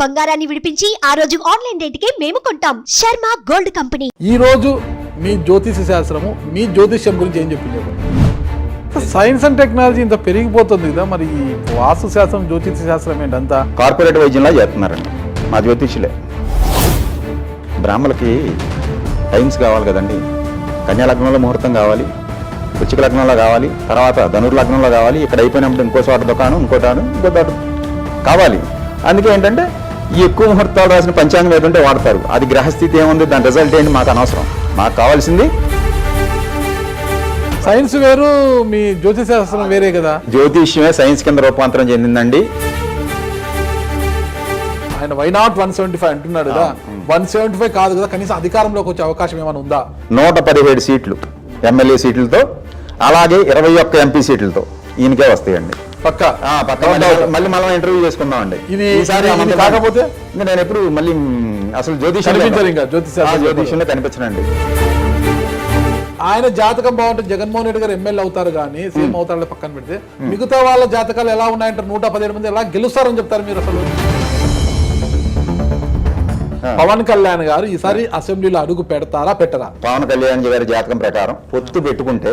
బంగారాన్ని విడిపించి ఆ రోజు ఆన్లైన్ రేటుకే మేము కొంటాం. Sharma gold company. ఈ రోజు మీ జ్యోతిష శాస్త్రము మీ జ్యోతిష్యం గురించి ఏం చెప్పింది? సైన్స్ అండ్ టెక్నాలజీ ఇంత పెరిగిపోతుంది కదా, మరి ఈ వాస్తు శాస్త్రం జ్యోతిష శాస్త్రం ఏంటంతా కార్పొరేట్ వైద్యంలా చేస్తున్నారండి మా జ్యోతిష్యులే. బ్రాహ్మణులకి టైమ్స్ కావాలి కదండి. కన్యా లగ్నంలో ముహూర్తం కావాలి, వృశ్చిక లగ్నంలో కావాలి, తర్వాత ధనుర్ లగ్నంలో కావాలి, ఇక్కడ అయిపోయినప్పుడు ఇంకో చోట దుకాణం, ఇంకో చోట కావాలి. అందుకే ఏంటంటే ఈ ఎక్కువ ముహూర్తాలు రాసిన పంచాంగం ఏదంటే వాడతారు. అది గ్రహస్థితి ఏముంది, దాని రిజల్ట్ ఏంటి మాకు అనవసరం. మాకు కావాల్సింది సైన్స్ వేరు, మీ జ్యోతిష శాస్త్రం వేరే కదా. జ్యోతిష్యమే సైన్స్ కింద రూపాంతరం చెందిందండి. ఆయన వై నాట్ 175 అంటున్నాడు కదా. 175 కాదు కదా, కనీసం అధికారంలోకి వచ్చే అవకాశం ఏమైనా ఉందా? 117 సీట్లు ఎమ్మెల్యే సీట్లతో, అలాగే 21 ఎంపీ సీట్లతో ఈయనకే వస్తాయండి. పక్క మళ్ళీ మనం ఇంటర్వ్యూ చేసుకుందాం అండి. ఇది కాకపోతే ఇంకా నేను ఎప్పుడు మళ్ళీ అసలు జ్యోతిష్యంలో కనిపించనండి. ఆయన జాతకం బాగుంటే జగన్మోహన్ రెడ్డి గారు ఎమ్మెల్యే అవుతారు కానీ సీఎం అవుతారు పక్కన పెడితే, మిగతా వాళ్ళ జాతకాలు ఎలా ఉన్నాయంటారు? 117 మంది ఎలా గెలుస్తారని చెప్తారు మీరు? అసలు పవన్ కళ్యాణ్ గారు ఈసారి అసెంబ్లీలో అడుగు పెడతారా పెట్టరా? పవన్ కళ్యాణ్ గారి జాతకం ప్రకారం పొత్తు పెట్టుకుంటే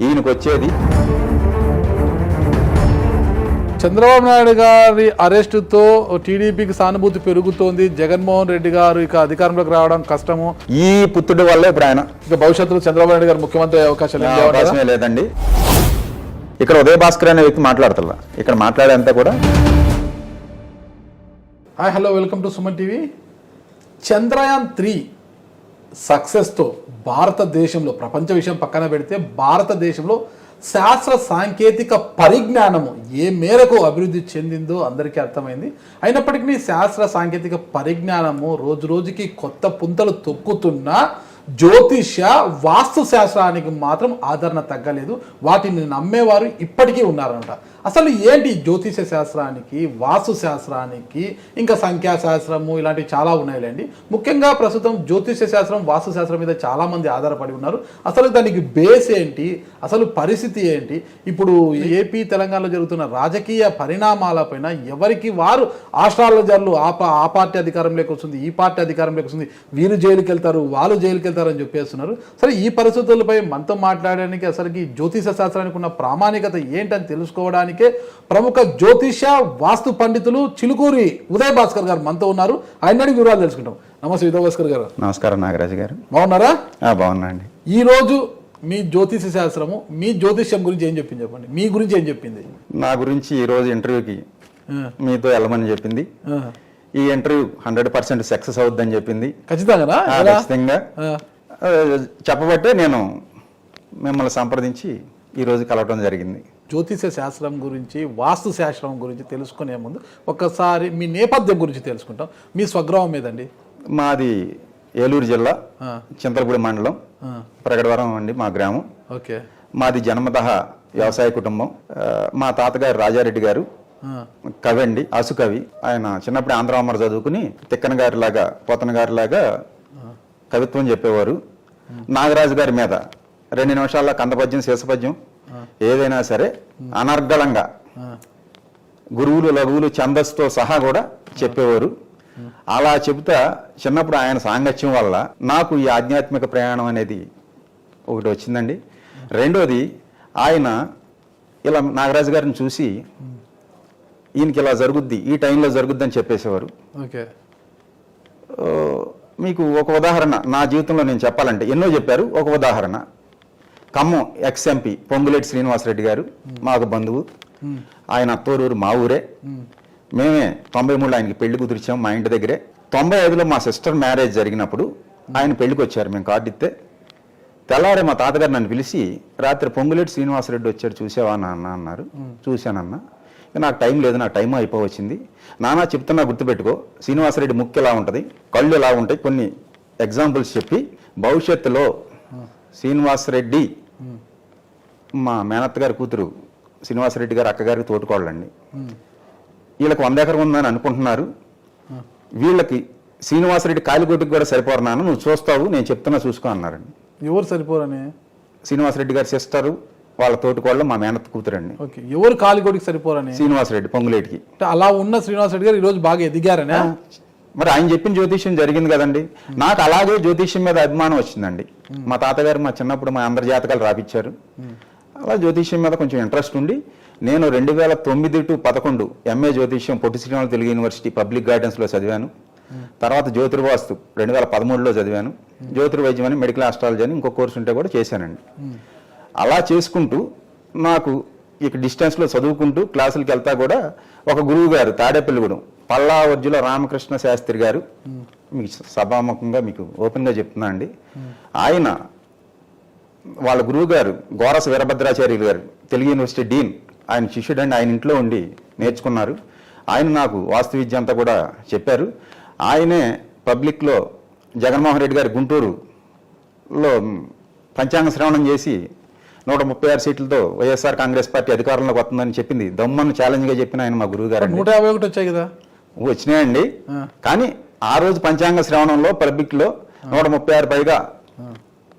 ఈయనకు వచ్చేది చంద్రబాబు నాయుడు గారి అరెస్టుతో టీడీపీకి సానుభూతి పెరుగుతోంది. జగన్మోహన్ రెడ్డి గారు ఇక అధికారంలోకి రావడం కష్టము. ఈ పుత్రుడి వల్ల ఇప్పుడు ఆయన ఇక భవిష్యత్తులో చంద్రబాబు నాయుడు గారు ముఖ్యమంత్రి అయ్యే అవకాశమే లేదండి. ఇక్కడ ఉదయ భాస్కర్ అనే వ్యక్తి మాట్లాడుతున్నా, ఇక్కడ మాట్లాడేంతా కూడా. Hi, hello, welcome to Suman TV. Chandrayaan 3 సక్సెస్తో భారతదేశంలో, ప్రపంచ విషయం పక్కన పెడితే భారతదేశంలో శాస్త్ర సాంకేతిక పరిజ్ఞానము ఏ మేరకు అభివృద్ధి చెందిందో అందరికీ అర్థమైంది. అయినప్పటికీ శాస్త్ర సాంకేతిక పరిజ్ఞానము రోజు రోజుకి కొత్త పుంతలు తొక్కుతున్నా జ్యోతిష్య వాస్తు శాస్త్రానికి మాత్రం ఆదరణ తగ్గలేదు. వాటిని నమ్మేవారు ఇప్పటికీ ఉన్నారంట. అసలు ఏంటి జ్యోతిష శాస్త్రానికి, వాస్తు శాస్త్రానికి, ఇంకా సంఖ్యాశాస్త్రము ఇలాంటివి చాలా ఉన్నాయిలేండి. ముఖ్యంగా ప్రస్తుతం జ్యోతిష శాస్త్రం, వాస్తు శాస్త్రం మీద చాలామంది ఆధారపడి ఉన్నారు. అసలు దానికి బేస్ ఏంటి, అసలు పరిస్థితి ఏంటి? ఇప్పుడు ఏపీ తెలంగాణలో జరుగుతున్న రాజకీయ పరిణామాలపైన ఎవరికి వారు ఆస్ట్రాలజర్లు ఆ పార్టీ అధికారంలోకి వస్తుంది, ఈ పార్టీ అధికారంలోకి వస్తుంది, వీరు జైలుకి వెళ్తారు, వాళ్ళు జైలుకి వెళ్తారని చెప్పేస్తున్నారు. సరే, ఈ పరిస్థితులపై మనతో మాట్లాడడానికి, అసలుకి జ్యోతిష శాస్త్రానికి ఉన్న ప్రామాణికత ఏంటని తెలుసుకోవడానికి ప్రముఖ జ్యోతిష వాస్తు పండితులు చిలుకూరి ఉదయ భాస్కర్ గారు మనతో ఉన్నారు. ఆయన అడిగి వివరాలు తెలుసుకుంటాం. నమస్తే ఉదయ భాస్కర్ గారు. నమస్కారం నాగరాజు గారు. బాగున్నారా? బాగున్నా అండి. ఈ రోజు మీ జ్యోతిష శాస్త్రము మీ జ్యోతిష్యం గురించి ఏం చెప్పింది చెప్పండి. మీ గురించి ఏం చెప్పింది? నా గురించి ఈ రోజు ఇంటర్వ్యూకి మీతో వెళ్ళమని చెప్పింది. ఈ ఇంటర్వ్యూ 100% సక్సెస్ అవుద్దని చెప్పింది. ఖచ్చితంగా చెప్పబట్టే నేను మిమ్మల్ని సంప్రదించి ఈరోజు కలవటం జరిగింది. జ్యోతిష శాస్త్రం గురించి, వాస్తు శాస్త్రం గురించి తెలుసుకునే ముందు ఒక్కసారి మీ నేపథ్యం గురించి తెలుసుకుంటాం. మీ స్వగ్రామం ఏదండి? మాది ఏలూరు జిల్లా, చింతలపూడి మండలం, ప్రగడవరం అండి మా గ్రామం. ఓకే. మాది జన్మతః వ్యవసాయ కుటుంబం. మా తాతగారు రాజారెడ్డి గారు కవి అండి, అసుకవి. ఆయన చిన్నప్పుడు ఆంధ్రామర చదువుకుని తిక్కన గారిలాగా, పోతన గారిలాగా కవిత్వం చెప్పేవారు. నాగరాజు గారి మీద 2 నిమిషాల్లో కందపద్యం, శేషపద్యం ఏదైనా సరే అనర్గళంగా గురువులు, లఘువులు, ఛందస్సుతో సహా కూడా చెప్పేవారు. అలా చెబుతా చిన్నప్పుడు ఆయన సాంగత్యం వల్ల నాకు ఈ ఆధ్యాత్మిక ప్రయాణం అనేది ఒకటి వచ్చిందండి. రెండోది, ఆయన ఇలా నాగరాజు గారిని చూసి ఈయనకి ఇలా జరుగుద్ది, ఈ టైంలో జరుగుద్ది అని చెప్పేసేవారు. ఓకే. మీకు ఒక ఉదాహరణ నా జీవితంలో నేను చెప్పాలంటే ఎన్నో చెప్పారు. ఒక ఉదాహరణ, ఖమ్మం ఎక్స్ఎంపీ పొంగులేటి శ్రీనివాసరెడ్డి గారు మాకు బంధువు. ఆయన అత్తూరూరు మా ఊరే. మేమే 93లో ఆయనకి పెళ్లి కుదిర్చాం మా ఇంటి దగ్గరే. 95లో మా సిస్టర్ మ్యారేజ్ జరిగినప్పుడు ఆయన పెళ్లికి వచ్చారు. మేము కార్డు ఇస్తే తెల్లారే మా తాతగారు నన్ను పిలిచి, రాత్రి పొంగులేటి శ్రీనివాసరెడ్డి వచ్చాడు, చూసావా నాన్న అన్నారు. చూశానన్నా. నాకు టైం లేదు, నా టైం అయిపోవచ్చింది. నాన్న చెప్తున్నా గుర్తుపెట్టుకో, శ్రీనివాసరెడ్డి ముక్కు ఎలా ఉంటుంది, కళ్ళు ఎలా ఉంటాయి, కొన్ని ఎగ్జాంపుల్స్ చెప్పి భవిష్యత్తులో శ్రీనివాసరెడ్డి మా మేనత్త గారి కూతురు, శ్రీనివాసరెడ్డి గారు అక్కగారికి తోటుకోళ్ళండి. వీళ్ళకి 100 ఎకరం ఉందని అనుకుంటున్నారు. వీళ్ళకి శ్రీనివాసరెడ్డి కాలిగొట్టుకు కూడా సరిపోరు నాన్న, నువ్వు చూస్తావు, నేను చెప్తున్నా చూసుకో అన్నారండి. ఎవరు సరిపోరని? శ్రీనివాసరెడ్డి గారి సిస్టరు, వాళ్ళ తోటికోళ్ళు మా మేనత్ కూతురండి. ఓకే, ఎవరు కాలిగోడికి సరిపోరని? శ్రీనివాసరెడ్డి పొంగులేటికి. అంటే అలా ఉన్న శ్రీనివాస్ రెడ్డి గారు ఈరోజు బాగా ఎదిగారనే? మరి ఆయన చెప్పిన జ్యోతిష్యం జరిగింది కదండి. నాకు అలాగే జ్యోతిష్యం మీద అభిమానం వచ్చిందండి. మా తాతగారు మా చిన్నప్పుడు మా అందరి జాతకాలు రాపిచ్చారు. అలా జ్యోతిష్యం మీద కొంచెం ఇంట్రెస్ట్ ఉండి నేను 2009 to 2011 ఎంఏ జ్యోతిష్యం పొట్టి శ్రీరాములు తెలుగు యూనివర్సిటీ పబ్లిక్ గైడెన్స్లో చదివాను. తర్వాత జ్యోతిర్వాస్తు 2013లో చదివాను. జ్యోతిర్వైద్యం అని మెడికల్ ఆస్ట్రాలజీ అని ఇంకో కోర్సు ఉంటే కూడా చేశానండి. అలా చేసుకుంటూ నాకు ఇక డిస్టెన్స్లో చదువుకుంటూ క్లాసులకి వెళ్తా కూడా ఒక గురువు గారు తాడేపల్లిగూడెం పల్లావర్జుల రామకృష్ణ శాస్త్రి గారు, మీకు సభాముఖంగా మీకు ఓపెన్గా చెప్తున్నా అండి, ఆయన వాళ్ళ గురువు గారు గోరస వీరభద్రాచార్యులు గారు తెలుగు యూనివర్సిటీ డీన్, ఆయన శిష్యుడండి. ఆయన ఇంట్లో ఉండి నేర్చుకున్నారు. ఆయన నాకు వాస్తు విద్య అంతా కూడా చెప్పారు. ఆయనే పబ్లిక్లో జగన్మోహన్ రెడ్డి గారి గుంటూరులో పంచాంగ శ్రవణం చేసి 136 సీట్లతో వైఎస్ఆర్ కాంగ్రెస్ పార్టీ అధికారంలోకి వస్తుందని చెప్పింది దమ్మను ఛాలెంజ్గా చెప్పిన ఆయన మా గురువు గారు. 151 వచ్చాయి కదా? వచ్చినాయండి. కానీ ఆ రోజు పంచాంగ శ్రవణంలో పబ్లిక్లో 136 పైగా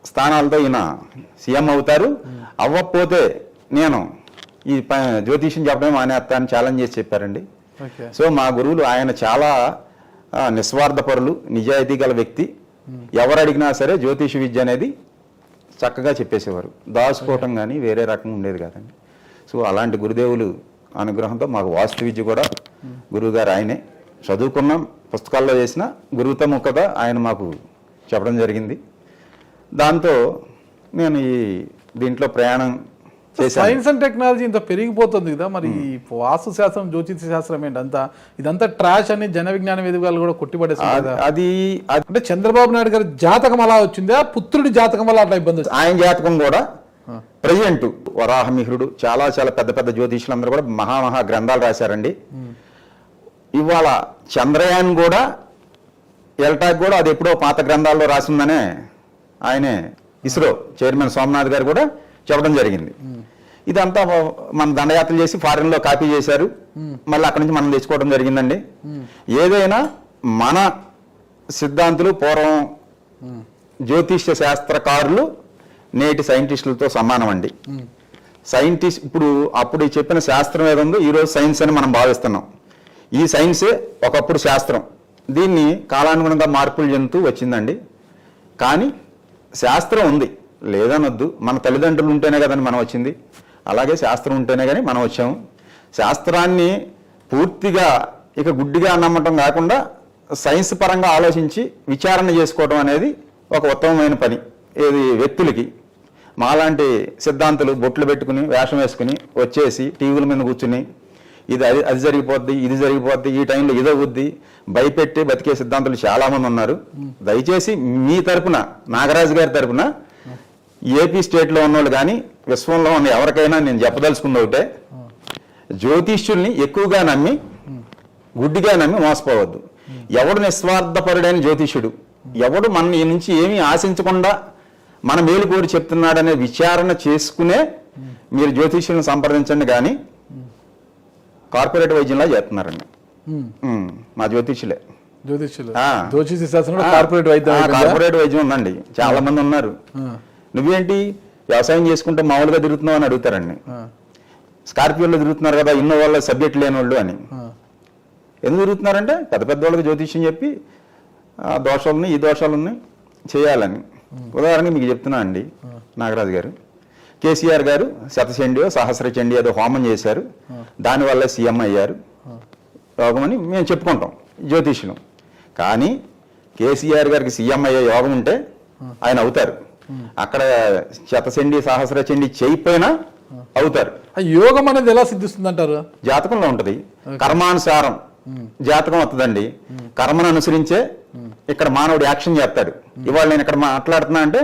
స్థానాలతో ఈయన సీఎం అవుతారు, అవ్వకపోతే నేను ఈ జ్యోతిష్యం చెప్పడం మానేస్తా అని ఛాలెంజ్ చేసి చెప్పారండి. సో మా గురువులు ఆయన చాలా నిస్వార్థపరులు, నిజాయితీ గల వ్యక్తి. ఎవరు అడిగినా సరే జ్యోతిష విద్య అనేది చక్కగా చెప్పేసేవారు. దాచుకోవటం కానీ వేరే రకంగా ఉండేది కాదండి. సో అలాంటి గురుదేవులు అనుగ్రహంతో మాకు వాస్తు విద్య కూడా గురువుగారు ఆయనే. చదువుకున్నాం, పుస్తకాల్లో చేసిన గురువుతో ముఖత ఆయన మాకు చెప్పడం జరిగింది. దాంతో నేను ఈ దీంట్లో ప్రయాణం చేశాను. సైన్స్ అండ్ టెక్నాలజీ ఇంత పెరిగిపోతుంది కదా, మరి వాస్తు శాస్త్రం జ్యోతిష శాస్త్రం ఏంటంతా ఇదంతా ట్రాష్ అని జన విజ్ఞాన వేదికలు కూడా కొట్టిపడేస్తారు. అది అంటే చంద్రబాబు నాయుడు గారి జాతకం అలా వచ్చిందా, పుత్రుడి జాతకం వల్ల అట్లా ఇబ్బంది వచ్చింది? ఆయన జాతకం కూడా ప్రజెంట్ వరాహమిహిరుడు చాలా చాలా పెద్ద పెద్ద జ్యోతిషులందరూ కూడా మహా గ్రంథాలు రాశారండి. ఇవాళ చంద్రయాన్ కూడా ఎల్టాక్ కూడా అది ఎప్పుడో పాత గ్రంథాల్లో రాసిందనే ఆయనే ఇస్రో చైర్మన్ సోమనాథ్ గారు కూడా చెప్పడం జరిగింది. ఇదంతా మన దండయాత్రలు చేసి ఫారిన్లో కాపీ చేశారు, మళ్ళీ అక్కడి నుంచి మనం తెచ్చుకోవడం జరిగిందండి. ఏదైనా మన సిద్ధాంతులు పూర్వం జ్యోతిష్య శాస్త్రకారులు నేటి సైంటిస్టులతో సమానం అండి. సైంటిస్ట్ అప్పుడు చెప్పిన శాస్త్రం ఏదో ఈరోజు సైన్స్ అని మనం భావిస్తున్నాం. ఈ సైన్సే ఒకప్పుడు శాస్త్రం. దీన్ని కాలానుగుణంగా మార్పులు చెందుతూ వచ్చిందండి. కానీ శాస్త్రం ఉంది లేదనొద్దు, మన తల్లిదండ్రులు ఉంటేనే కదండి మనం వచ్చింది. అలాగే శాస్త్రం ఉంటేనే కానీ మనం వచ్చాము. శాస్త్రాన్ని పూర్తిగా ఇక గుడ్డిగా నమ్మటం కాకుండా సైన్స్ పరంగా ఆలోచించి విచారణ చేసుకోవడం అనేది ఒక ఉత్తమమైన పని. ఏది వ్యక్తులకి మాలాంటి సిద్ధాంతులు బొట్లు పెట్టుకుని వేషం వేసుకుని వచ్చేసి టీవీల మీద కూర్చుని అది జరిగిపోద్ది, ఇది జరిగిపోద్ది, ఈ టైంలో ఇదవుద్ది భయపెట్టి బతికే సిద్ధాంతులు చాలామంది ఉన్నారు. దయచేసి మీ తరపున, నాగరాజు గారి తరపున ఏపీ స్టేట్లో ఉన్నోళ్ళు కానీ విశ్వంలో ఉన్న ఎవరికైనా నేను చెప్పదలుచుకుంది ఒకటే, జ్యోతిష్యుల్ని ఎక్కువగా నమ్మి గుడ్డిగా నమ్మి మోసపోవద్దు. ఎవడు నిస్వార్థపరుడైన జ్యోతిష్యుడు, ఎవడు మన నుంచి ఏమీ ఆశించకుండా మన మేలు కోరి చెప్తున్నాడనే విచారణ చేసుకునే మీరు జ్యోతిష్యులను సంప్రదించండి. కానీ కార్పొరేట్ వైద్యంలా చేస్తున్నారండి మా జ్యోతిష్యులే. కార్పొరేట్ వైద్యం ఉందండి, చాలా మంది ఉన్నారు. నువ్వేంటి వ్యవసాయం చేసుకుంటే మామూలుగా తిరుగుతున్నావు అని అడుగుతారండి. స్కార్పియోలో తిరుగుతున్నారు కదా ఇన్నోవాళ్ళ సబ్జెక్ట్ లేని వాళ్ళు అని. ఎందుకు తిరుగుతున్నారంటే పెద్ద పెద్ద వాళ్ళకి జ్యోతిష్యం చెప్పి ఆ దోషాలని ఈ దోషాలని చేయాలని. ఉదాహరణకి మీకు చెప్తున్నా అండి, నాగరాజు గారు కేసీఆర్ గారు శతచండియో సహస్ర చండి ఏదో హోమం చేశారు, దానివల్ల సీఎం అయ్యారు యోగం అని మేము చెప్పుకుంటాం జ్యోతిష్యులు. కానీ కేసీఆర్ గారికి సీఎం అయ్యే యోగం ఉంటే ఆయన అవుతారు. అక్కడ శతచండి సహస్ర చండి చేయకపోయినా అవుతారు. యోగం అనేది ఎలా సిద్ధిస్తుంది అంటారు? జాతకంలో ఉంటది, కర్మానుసారం జాతకం వస్తుందండి. కర్మను అనుసరించే ఇక్కడ మానవుడు యాక్షన్ చేస్తాడు. ఇవాళ నేను ఇక్కడ మాట్లాడుతున్నా అంటే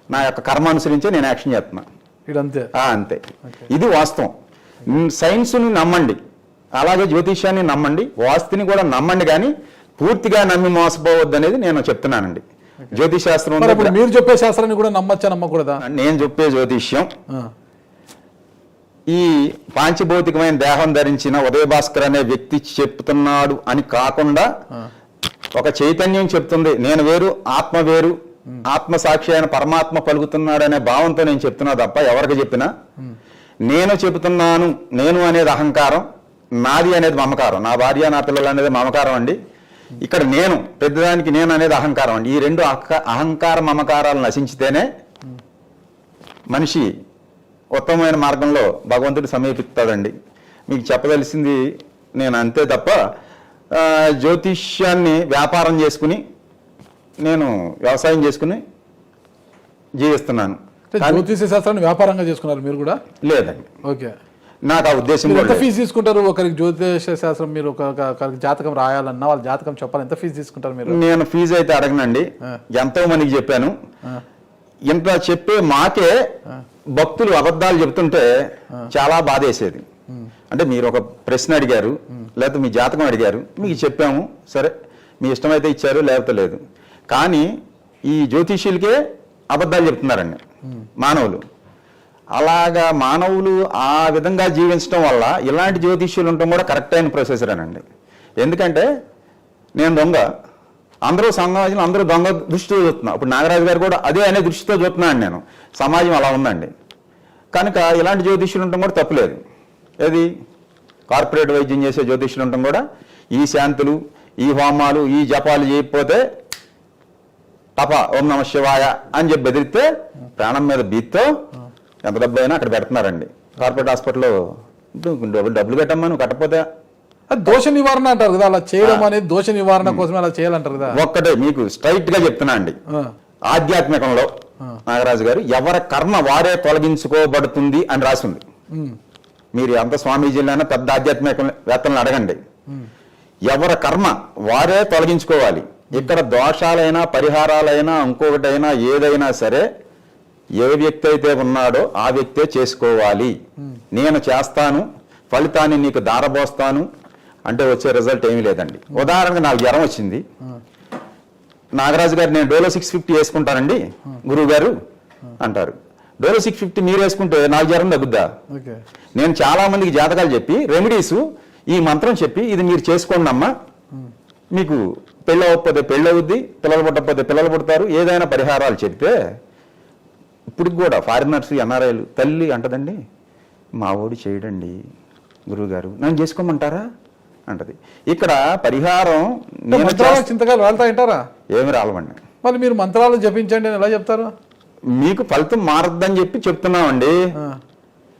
నా యొక్క కర్మ అనుసరించే నేను యాక్షన్ చేస్తున్నా. అంతే, ఇది వాస్తవం. సైన్స్ని నమ్మండి, అలాగే జ్యోతిష్యాన్ని నమ్మండి, వాస్తుని కూడా నమ్మండి, కానీ పూర్తిగా నమ్మి మోసపోవద్దు అనేది నేను చెప్తున్నానండి. జ్యోతిష్ శాస్త్రం మీరు చెప్పే శాస్త్రాన్ని కూడా నమ్మచ్చా నమ్మకూడదా? నేను చెప్పే జ్యోతిష్యం ఈ పాంచభౌతికమైన దేహం ధరించిన ఉదయ భాస్కర్ అనే వ్యక్తి చెప్తున్నాడు అని కాకుండా ఒక చైతన్యం చెప్తుంది. నేను వేరు, ఆత్మ వేరు, ఆత్మ సాక్షి అయిన పరమాత్మ పలుకుతున్నాడు అనే భావంతో నేను చెప్తున్నా తప్ప ఎవరికి చెప్పినా నేను చెబుతున్నాను, నేను అనేది అహంకారం, నాది అనేది మమకారం, నా భార్య నా పిల్లలు అనేది మమకారం అండి. ఇక్కడ నేను పెద్దదానికి నేను అనేది అహంకారం అండి. ఈ రెండు అహంకార మమకారాలు నశించితేనే మనిషి ఉత్తమమైన మార్గంలో భగవంతుడు సమీపిస్తాడండి. మీకు చెప్పదలిసింది నేను అంతే తప్ప జ్యోతిష్యాన్ని వ్యాపారం చేసుకుని నేను వ్యవసాయం చేసుకుని జీవిస్తున్నాను. జ్యోతిష శాస్త్రాన్ని వ్యాపారంగా చేసుకున్నారు మీరు కూడా? లేదండి, ఓకే. నాకు ఆ ఉద్దేశం ఎంత ఫీజు తీసుకుంటారు ఒకరికి జ్యోతిష శాస్త్రం? మీరు ఒకరికి జాతకం రాయాలన్నా వాళ్ళ జాతకం చెప్పాలి, ఎంత ఫీజు తీసుకుంటారు మీరు? నేను ఫీజు అయితే అడగనండి, ఎంతో మందికి చెప్పాను. ఇంత చెప్పే మాకే భక్తులు అబద్ధాలు చెప్తుంటే చాలా బాధేసేది. అంటే మీరు ఒక ప్రశ్న అడిగారు, లేకపోతే మీ జాతకం అడిగారు, మీకు చెప్పాము, సరే మీ ఇష్టమైతే ఇచ్చారు, లేకపోతే లేదు. కానీ ఈ జ్యోతిష్యులకే అబద్ధాలు చెప్తున్నారండి మానవులు. అలాగా మానవులు ఆ విధంగా జీవించడం వల్ల ఇలాంటి జ్యోతిష్యులు ఉండటం కూడా కరెక్ట్ అయిన ప్రొసెసర్ అనండి. ఎందుకంటే నేను దొంగ, అందరూ సమాజం అందరూ దొంగ దృష్టితో చూస్తున్నా. ఇప్పుడు నాగరాజు గారు కూడా అదే అనే దృష్టితో చూస్తున్నాను నేను. సమాజం అలా ఉందండి. కనుక ఇలాంటి జ్యోతిష్యులు ఉండటం కూడా తప్పులేదు. ఏది కార్పొరేట్ వైద్యం చేసే జ్యోతిష్యులు ఉండటం కూడా ఈ శాంతులు, ఈ హోమాలు, ఈ జపాలు చేయకపోతే తప ఓం నమ శివాయ అని చెప్పి బెదిరితే ప్రాణం మీద బీత్తో ఎంత డబ్బు అయినా అక్కడ పెడుతున్నారండి. కార్పొరేట్ హాస్పిటల్లో డబ్బులు కట్టమ్మా, నువ్వు కట్టకపోతే అది దోష నివారణ అంటారు కదా, అలా చేయడం అనేది దోష నివారణ కోసమే అలా చేయాలంటారు కదా. ఒక్కటే మీకు స్ట్రైట్ గా చెప్తున్నా అండి, ఆధ్యాత్మికంలో నాగరాజు గారు ఎవరి కర్మ వారే తొలగించుకోబడుతుంది అని రాసింది. మీరు అంత స్వామీజీలైనా పెద్ద ఆధ్యాత్మికవేత్తలను అడగండి, ఎవరి కర్మ వారే తొలగించుకోవాలి. ఇక్కడ దోషాలైనా పరిహారాలైనా ఇంకొకటైనా ఏదైనా సరే ఏ వ్యక్తి అయితే ఉన్నాడో ఆ వ్యక్తే చేసుకోవాలి. నేను చేస్తాను, ఫలితాన్ని నీకు దారబోస్తాను అంటే వచ్చే రిజల్ట్ ఏమీ లేదండి. ఉదాహరణకు నాకు జ్వరం వచ్చింది, నాగరాజు గారు నేను డోలో 650 వేసుకుంటానండి గురువు గారు అంటారు. డోలో 650 మీరు వేసుకుంటే నాకు జ్వరం తగ్గుద్దా? నేను చాలా మందికి జాతకాలు చెప్పి రెమెడీస్ ఈ మంత్రం చెప్పి ఇది మీరు చేసుకోండి అమ్మా, మీకు పెళ్ళి అవ్వకపోతే పెళ్ళి అవుద్ది, పిల్లలు పుట్టకపోతే పిల్లలు పుడతారు, ఏదైనా పరిహారాలు చెప్తే ఇప్పుడు కూడా ఫారినర్స్ ఎన్ఆర్ఐలు తల్లి అంటదండి, మా ఓడి చేయడండి గురువుగారు, నన్ను చేసుకోమంటారా అంటది. ఇక్కడ పరిహారం చింతకాలు వెళ్తాయంటారా? ఏమి రాలవండి. మరి మీరు మంత్రాలు జపించండి అని ఎలా చెప్తారు? మీకు ఫలితం మారద్దని చెప్పి చెప్తున్నామండి.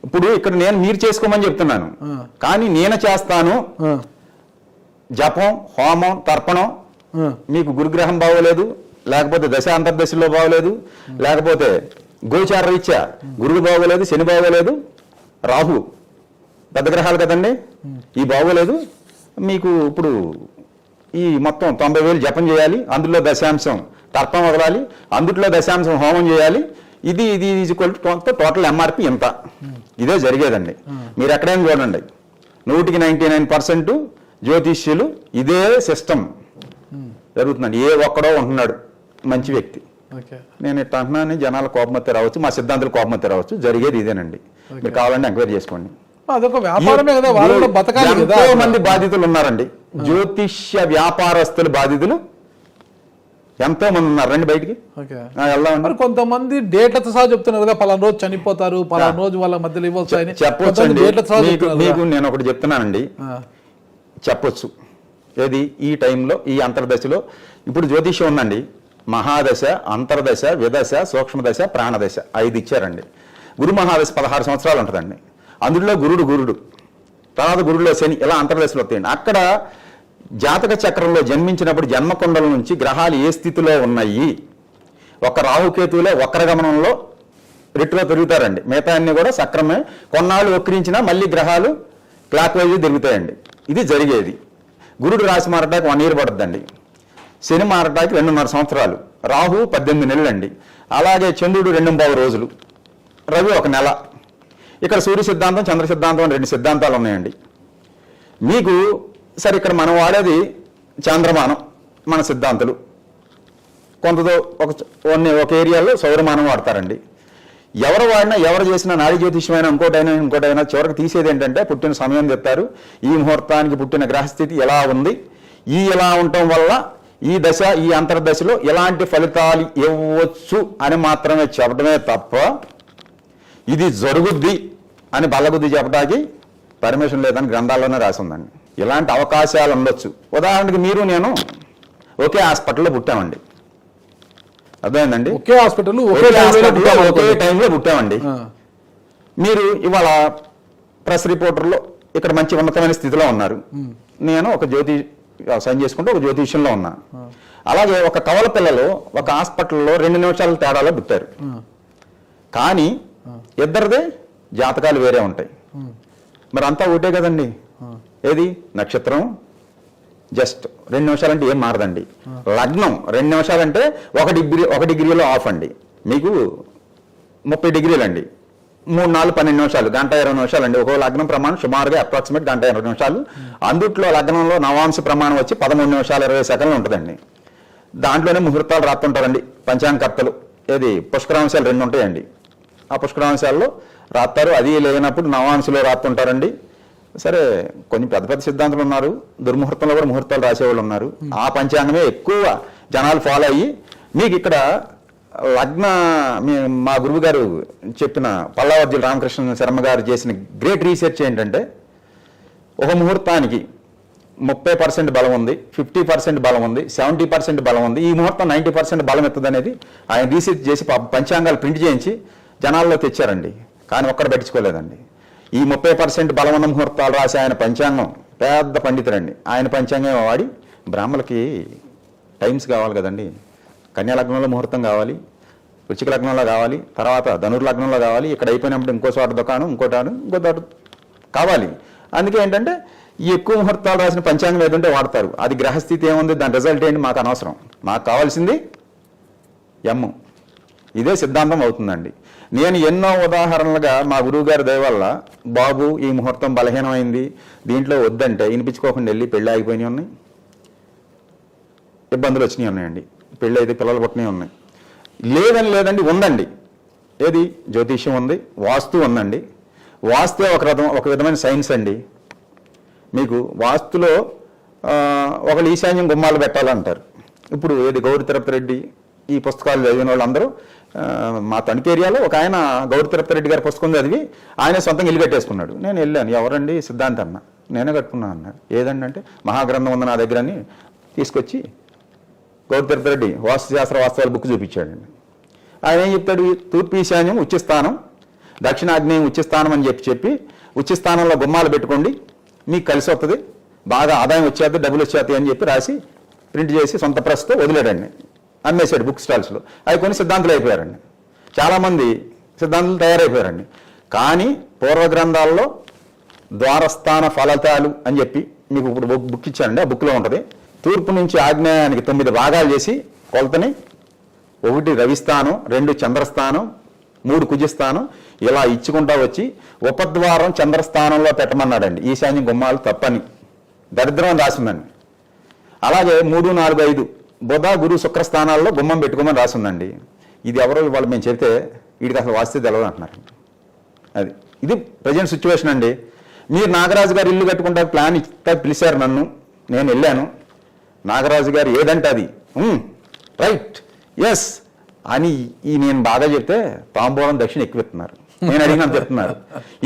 ఇప్పుడు ఇక్కడ నేను మీరు చేసుకోమని చెప్తున్నాను, కానీ నేను చేస్తాను. జపం, హోమం, తర్పణం, మీకు గురుగ్రహం బాగోలేదు, లేకపోతే దశ అంతర్దశలో బాగోలేదు, లేకపోతే గోచార రీత్యా గురుడు బాగోలేదు, శని బాగోలేదు, రాహు పెద్ద గ్రహాలు కదండి, ఈ బాగోలేదు, మీకు ఇప్పుడు ఈ మొత్తం 90,000 జపం చేయాలి, అందులో దశాంశం తర్పం వదలాలి, అందుట్లో దశాంశం హోమం చేయాలి, ఇది ఇది టోటల్ ఎంఆర్పి ఇంత. ఇదే జరిగేదండి. మీరు ఎక్కడైనా చూడండి, 100కి 99% జ్యోతిష్యులు ఇదే సిస్టమ్ జరుగుతుందండి. ఏ ఒక్కడో ఉంటున్నాడు మంచి వ్యక్తి, నేను ఇట్లా అంటున్నాను, జనాల కోపమత్తే రావచ్చు, మా సిద్ధాంతులు కోపమత్తే రావచ్చు, జరిగేది ఇదేనండి. మీరు కావాలంటే ఎంక్వైరీ చేసుకోండి. అదొక వ్యాపారమే కదా, వాళ్ళు కూడా బతకాలి కదా. ఎంతో మంది బాధితులు ఉన్నారండి, జ్యోతిష్య వ్యాపారస్తులు బాధితులు ఎంతో మంది ఉన్నారు. రండి బయటికి వెళ్దాం. కొంతమంది డేట్లతో సహా చెప్తున్నారు కదా, పలానా రోజు చనిపోతారు, పలానా రోజు వాళ్ళ మధ్యలో ఇవ్వచ్చు చెప్పొచ్చండి. మీకు నేను ఒకటి చెప్తున్నానండి, చెప్పొచ్చు. ఏది ఈ టైంలో ఈ అంతర్దశలో ఇప్పుడు జ్యోతిష్యం ఉందండి, మహాదశ, అంతర్దశ, విదశ, సూక్ష్మదశ, ప్రాణదశ 5 ఇచ్చారండి. గురు మహాదశ 16 సంవత్సరాలు ఉంటుందండి. అందులో గురుడు తర్వాత గురుడులో శని, ఇలా అంతర్దశలు వస్తాయండి. అక్కడ జాతక చక్రంలో జన్మించినప్పుడు జన్మకొండల నుంచి గ్రహాలు ఏ స్థితిలో ఉన్నాయి, ఒక రాహుకేతువులే వక్రగమనంలో రిట్టుగా తిరుగుతారండి, మిగతా అన్ని కూడా సక్రమే. కొన్నాళ్ళు వక్రించినా మళ్ళీ గ్రహాలు క్లాక్ వైజ్ తిరుగుతాయండి. ఇది జరిగేది. గురుడు రాశి మారటానికి 1 ఇయర్ పడుతుందండి, శని మారటానికి 2.5 సంవత్సరాలు, రాహు 18 నెలలు అండి, అలాగే చంద్రుడు 2.5 రోజులు, రవి 1 నెల. ఇక్కడ సూర్య సిద్ధాంతం, చంద్ర సిద్ధాంతం అని 2 సిద్ధాంతాలు ఉన్నాయండి మీకు. సరే, ఇక్కడ మనం వాడేది చంద్రమానం, మన సిద్ధాంతులు కొంతతో ఒక ఏరియాలో సౌరమానం వాడతారండి. ఎవరు వాడినా ఎవరు చేసినా నాడీ జ్యోతిష్యమైనా ఇంకోటైనా చివరికి తీసేది ఏంటంటే పుట్టిన సమయం చెప్తారు, ఈ ముహూర్తానికి పుట్టిన గ్రహస్థితి ఎలా ఉంది, ఈ ఎలా ఉండటం వల్ల ఈ దశ ఈ అంతర్దశలో ఎలాంటి ఫలితాలు ఇవ్వచ్చు అని మాత్రమే చెప్పడమే తప్ప ఇది జరుగుద్ది అని బల్లగుద్ది చెప్పడానికి పర్మిషన్ లేదని గ్రంథాల్లోనే రాసి ఉందండి. ఇలాంటి అవకాశాలు ఉండొచ్చు. ఉదాహరణకి మీరు నేను ఒకే హాస్పిటల్లో పుట్టామండి, అర్థమైందండి? ఒకే హాస్పిటల్ ఒకే టైంలో పుట్టామండి. మీరు ఇవాళ ప్రెస్ రిపోర్టర్లో ఇక్కడ మంచి ఉన్నతమైన స్థితిలో ఉన్నారు, నేను ఒక వ్యవసాయం చేసుకుంటూ ఒక జ్యోతిష్యంలో ఉన్నా. అలాగే ఒక కవల పిల్లలు ఒక హాస్పిటల్లో 2 నిమిషాల తేడాలో పుట్టారు, కానీ ఇద్దరిదే జాతకాలు వేరే ఉంటాయి. మరి అంతా ఒకటే కదండి. ఏది నక్షత్రం జస్ట్ 2 నిమిషాలంటే ఏం మారదండి. లగ్నం 2 నిమిషాలంటే 1 డిగ్రీలో ఆఫ్ అండి. మీకు 30 డిగ్రీలు అండి. 3, 4, 12 నిమిషాలు, 1:20 నిమిషాలు అండి. ఒక లగ్నం ప్రమాణం సుమారుగా అప్రాక్సిమేట్ 1:20 నిమిషాలు. అందుట్లో లగ్నంలో నవాంశ ప్రమాణం వచ్చి 13 నిమిషాలు 20 సెకండ్లు ఉంటుందండి. దాంట్లోనే ముహూర్తాలు రాస్తుంటారండి పంచాంగకర్తలు. ఏది పుష్కరాంశాలు 2 ఉంటాయండి. ఆ పుష్కరాంశాల్లో రాస్తారు. అది లేనప్పుడు నవాంశలో రాస్తుంటారండి. సరే, కొన్ని పెద్ద పెద్ద సిద్ధాంతులు ఉన్నారు, దుర్ముహూర్తంలో కూడా ముహూర్తాలు రాసేవాళ్ళు ఉన్నారు. ఆ పంచాంగమే ఎక్కువ జనాలు ఫాలో అయ్యి మీకు ఇక్కడ మా గురువు గారు చెప్పిన పల్లావర్జుల రామకృష్ణ శర్మ గారు చేసిన గ్రేట్ రీసెర్చ్ ఏంటంటే, ఒక ముహూర్తానికి 30% బలం ఉంది, 50% బలం ఉంది, 70% బలం ఉంది, ఈ ముహూర్తం 90% బలం ఎత్తది అనేది ఆయన రీసెర్చ్ చేసి పంచాంగాలు ప్రింట్ చేయించి జనాల్లో తెచ్చారండి. కానీ ఒక్కడ పట్టించుకోలేదండి. ఈ 30% బలం ఉన్న ముహూర్తాలు రాసి ఆయన పంచాంగం, పెద్ద పండితుడండి, ఆయన పంచాంగం వాడి బ్రాహ్మణులకి టైమ్స్ కావాలి కదండి. కన్యా లగ్నంలో ముహూర్తం కావాలి, వృశ్చిక లగ్నంలో కావాలి, తర్వాత ధనుర్లగ్నంలో కావాలి, ఇక్కడ అయిపోయినప్పుడు ఇంకో చోట దుకాణం, ఇంకో చోట కావాలి. అందుకే ఏంటంటే ఈ ఎక్కువ ముహూర్తాలు రాసిన పంచాంగం ఏదంటే వాడతారు. అది గ్రహస్థితి ఏముంది, దాని రిజల్ట్ ఏంటి మాకు అనవసరం. మాకు కావాల్సింది ఎమ్ము. ఇదే సిద్ధాంతం అవుతుందండి. నేను ఎన్నో ఉదాహరణలుగా మా గురువుగారి దయ వల్ల, బాబు ఈ ముహూర్తం బలహీనమైంది, దీంట్లో వద్దంటే వినిపించుకోకుండా వెళ్ళి పెళ్ళి ఆగిపోయినాయి ఉన్నాయి, ఇబ్బందులు వచ్చినాయి ఉన్నాయండి. పెళ్ళి అయితే పిల్లలు పుట్టినవి ఉన్నాయి. లేదండి, ఉందండి. ఏది జ్యోతిష్యం ఉంది, వాస్తు ఉందండి. వాస్తే ఒక విధమైన సైన్స్ అండి. మీకు వాస్తులో ఒకళ్ళు ఈశాన్యం గుమ్మాలు పెట్టాలంటారు. ఇప్పుడు ఏది గౌరీ తిరుపతి రెడ్డి ఈ పుస్తకాలు చదివిన వాళ్ళందరూ, మా తణుకు ఏరియాలో ఒక ఆయన గౌరీ తిరుపతి రెడ్డి గారి పుస్తకం చదివి ఆయన సొంతంగా ఇల్లు కట్టేసుకున్నాడు. నేను వెళ్ళాను, ఎవరండి? సిద్ధాంతం అన్న. నేనే కట్టుకున్నాను అన్నాడు. ఏదండి అంటే, మహాగ్రంథం ఉంది నా దగ్గర అని తీసుకొచ్చి గౌరీ తిరుపతి రెడ్డి వాస్తుశాస్త్ర వాస్తవాల బుక్ చూపించాడండి. ఆయన ఏం చెప్తాడు? తూర్పు ఈశాన్యం ఉచ్చిస్థానం, దక్షిణాగ్నేయం ఉచ్చిస్థానం అని చెప్పి ఉచ్చిస్థానంలో గుమ్మాలు పెట్టుకోండి, మీకు కలిసి వస్తుంది, బాగా ఆదాయం వచ్చేది, డబ్బులు వచ్చేది అని చెప్పి రాసి ప్రింట్ చేసి సొంత ప్రెస్తో వదిలేడండి. అమ్మేశాడు బుక్ స్టాల్స్లో. అవి కొన్ని సిద్ధాంతులు అయిపోయారండి. చాలామంది సిద్ధాంతులు తయారైపోయారండి. కానీ పూర్వ గ్రంథాల్లో ద్వారస్థాన ఫలితాలు అని చెప్పి మీకు ఇప్పుడు బుక్ ఇచ్చానండి. ఆ బుక్లో ఉంటుంది. తూర్పు నుంచి ఆగ్నేయానికి 9 భాగాలు చేసి కొలతని 1 రవిస్థానం, 2 చంద్రస్థానం, 3 కుజస్థానం ఇలా ఇచ్చుకుంటా వచ్చి ఉపద్వారం చంద్రస్థానంలో పెట్టమన్నాడండి. ఈశాన్యం గుమ్మాలు తప్పని దరిద్రం అని రాసిందండి. అలాగే 3, 4, 5 బుధ, గురు, శుక్ర స్థానాల్లో గుమ్మం పెట్టుకోమని రాసిందండి. ఇది ఎవరో ఇవాళ మేము చెబితే వీడికి అసలు వాస్తే తెలవదు అంటున్నారు. ఇది ప్రజెంట్ సిచ్యువేషన్ అండి. మీరు నాగరాజు గారు ఇల్లు కట్టుకుంటా ప్లాన్ ఇస్తా పిలిచారు నన్ను, నేను వెళ్ళాను. నాగరాజు గారు ఏదంటే అది రైట్ ఎస్ అని నేను బాగా చెప్తే తాంబూలం దక్షిణ ఎక్కువెత్తున్నారు. నేను అడిగినంత చెప్తున్నారు.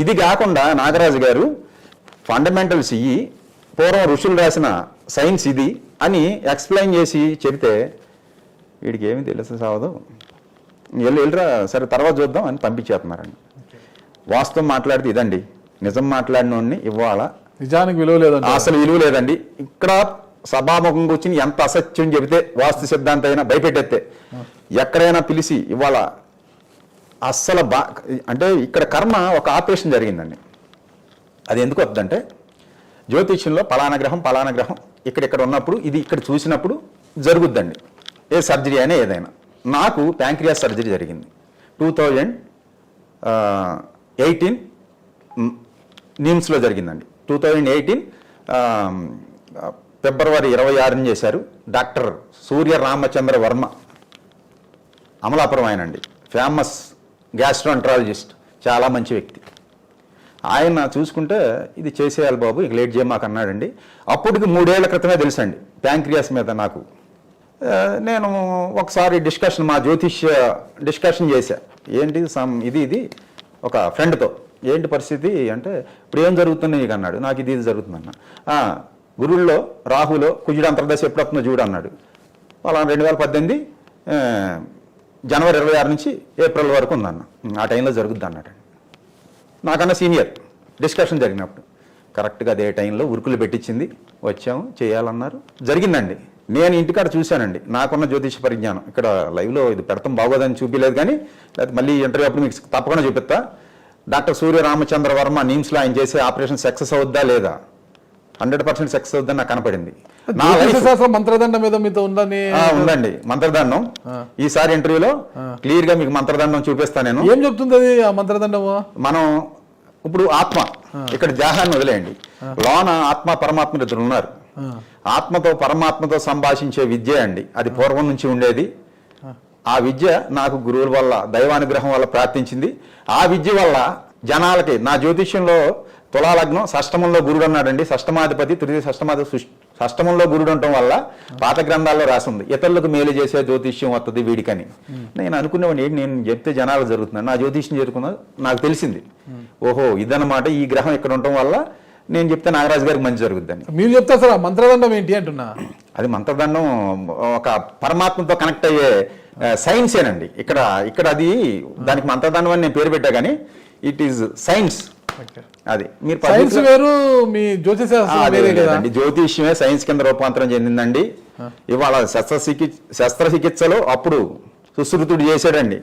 ఇది కాకుండా నాగరాజు గారు ఫండమెంటల్స్ ఇవి, పూర్వం ఋషులు రాసిన సైన్స్ ఇది అని ఎక్స్ప్లెయిన్ చేసి చెబితే వీడికి ఏమీ తెలుసు సావదు, వెళ్ళిరా సరే తర్వాత చూద్దాం అని పంపించేస్తున్నారండి. వాస్తవం మాట్లాడితే ఇదండి, నిజం మాట్లాడినోడిని ఇవాళ నిజానికి విలువ లేదండి, అసలు విలువ లేదండి. ఇక్కడ సభాముఖం కూర్చుని ఎంత అసత్యం చెబితే వాస్తు సిద్ధాంతం అయినా భయపెట్టేస్తే ఎక్కడైనా పిలిచి ఇవాళ అస్సలు అంటే ఇక్కడ కర్మ ఒక ఆపరేషన్ జరిగిందండి. అది ఎందుకు వద్దంటే, జ్యోతిష్యంలో పలానా గ్రహం ఇక్కడ ఉన్నప్పుడు ఇది ఇక్కడ చూసినప్పుడు జరుగుద్దండి ఏ సర్జరీ అయినా ఏదైనా. నాకు ప్యాంక్రియాస్ సర్జరీ జరిగింది 2018 నిమ్స్లో జరిగిందండి. 2018 ఫిబ్రవరి 26 చేశారు. డాక్టర్ సూర్య రామచంద్ర వర్మ, అమలాపురం ఆయనండి, ఫేమస్ గ్యాస్ట్రోఎంట్రాలజిస్ట్, చాలా మంచి వ్యక్తి. ఆయన చూసుకుంటే ఇది చేసేయాలి బాబు, ఇక లేట్ చేయమాకు అన్నాడండి. అప్పటికి 3 ఏళ్ల క్రితమే తెలుసండి ప్యాంక్రియాస్ మీద నాకు. నేను ఒకసారి మా జ్యోతిష్య డిస్కషన్ చేశా. ఏంటి ఇది ఒక ఫ్రెండ్తో ఏంటి పరిస్థితి అంటే ఇప్పుడు ఏం జరుగుతుంది నీకు అన్నాడు. నాకు ఇది జరుగుతుందన్న. గురువుల్లో రాహులో కుజుడు అంతర్దశ ఎప్పుడు వస్తుందో చూడు అన్నాడు. అలా 2018 జనవరి 26 నుంచి ఏప్రిల్ వరకు ఉందన్న. ఆ టైంలో జరుగుద్ది అన్నాడు. నాకన్నా సీనియర్ డిస్కషన్ జరిగినప్పుడు కరెక్ట్గా అదే టైంలో ఉరుకులు పెట్టించింది, వచ్చాము చేయాలన్నారు, జరిగిందండి. నేను ఇంటికాడ చూశానండి. నాకున్న జ్యోతిష పరిజ్ఞానం ఇక్కడ లైవ్లో ఇది పెడతాం బాగోదని చూపించలేదు, కానీ లేకపోతే మళ్ళీ ఇంటర్వ్యూ అప్పుడు మీకు తప్పకుండా చూపిస్తా. డాక్టర్ సూర్య రామచంద్ర వర్మ నిమ్స్లో ఆయన చేసే ఆపరేషన్ సక్సెస్ అవుద్దా లేదా, 100% సక్సెస్ అవుద్దని నాకు కనపడింది. మంత్రదండం మీద మీతో ఉందండి మంత్రదండం. ఈసారి ఇంటర్వ్యూలో క్లియర్ గా మీకు మంత్రదండం చూపిస్తాను నేను. ఏం చెప్తుంది అది ఆ మంత్రదండము? మనం ఇప్పుడు ఆత్మ ఇక్కడ దేహాన్ని వదిలేయండి, లోన ఆత్మ పరమాత్మ ఇద్దరు ఉన్నారు. ఆత్మతో పరమాత్మతో సంభాషించే విద్య అండి, అది పూర్వం నుంచి ఉండేది. ఆ విద్య నాకు గురువుల వల్ల దైవానుగ్రహం వల్ల ప్రార్థించింది. ఆ విద్య వల్ల జనాలకి నా జ్యోతిష్యంలో తులాలగ్నం షష్టమంలో గురుడు అన్నాడండి. షష్టమాధిపతి తృతీయ షష్టమంలో గురుడు ఉండటం వల్ల పాత గ్రంథాల్లో రాసింది ఇతరులకు మేలు చేసే జ్యోతిష్యం వస్తుంది వీడికని. నేను అనుకునేవాడిని ఏంటి నేను చెప్తే జనాలు జరుగుతున్నాను, నా జ్యోతిష్యం జరుగుతున్నా నాకు తెలిసింది. ఓహో ఇదన్నమాట, ఈ గ్రహం ఇక్కడ ఉండటం వల్ల నేను చెప్తే నాగరాజు గారికి మంచి జరుగుద్దని. మీరు చెప్తే అసలు మంత్రదండం ఏంటి అంటున్నా? అది మంత్రదండం ఒక పరమాత్మతో కనెక్ట్ అయ్యే సైన్సేనండి. ఇక్కడ అది దానికి మంత్రదండం అని నేను పేరు పెట్టా, కానీ ఇట్ ఈస్ సైన్స్. అది మీరు సైన్స్ వేరు, మీ జ్యోతిషం జ్యోతిష్యమే సైన్స్ కింద రూపాంతరం చెందిందండి. ఇవాళ శస్త్రచికిత్సలో అప్పుడు సుశ్రుతుడు చేశాడండి,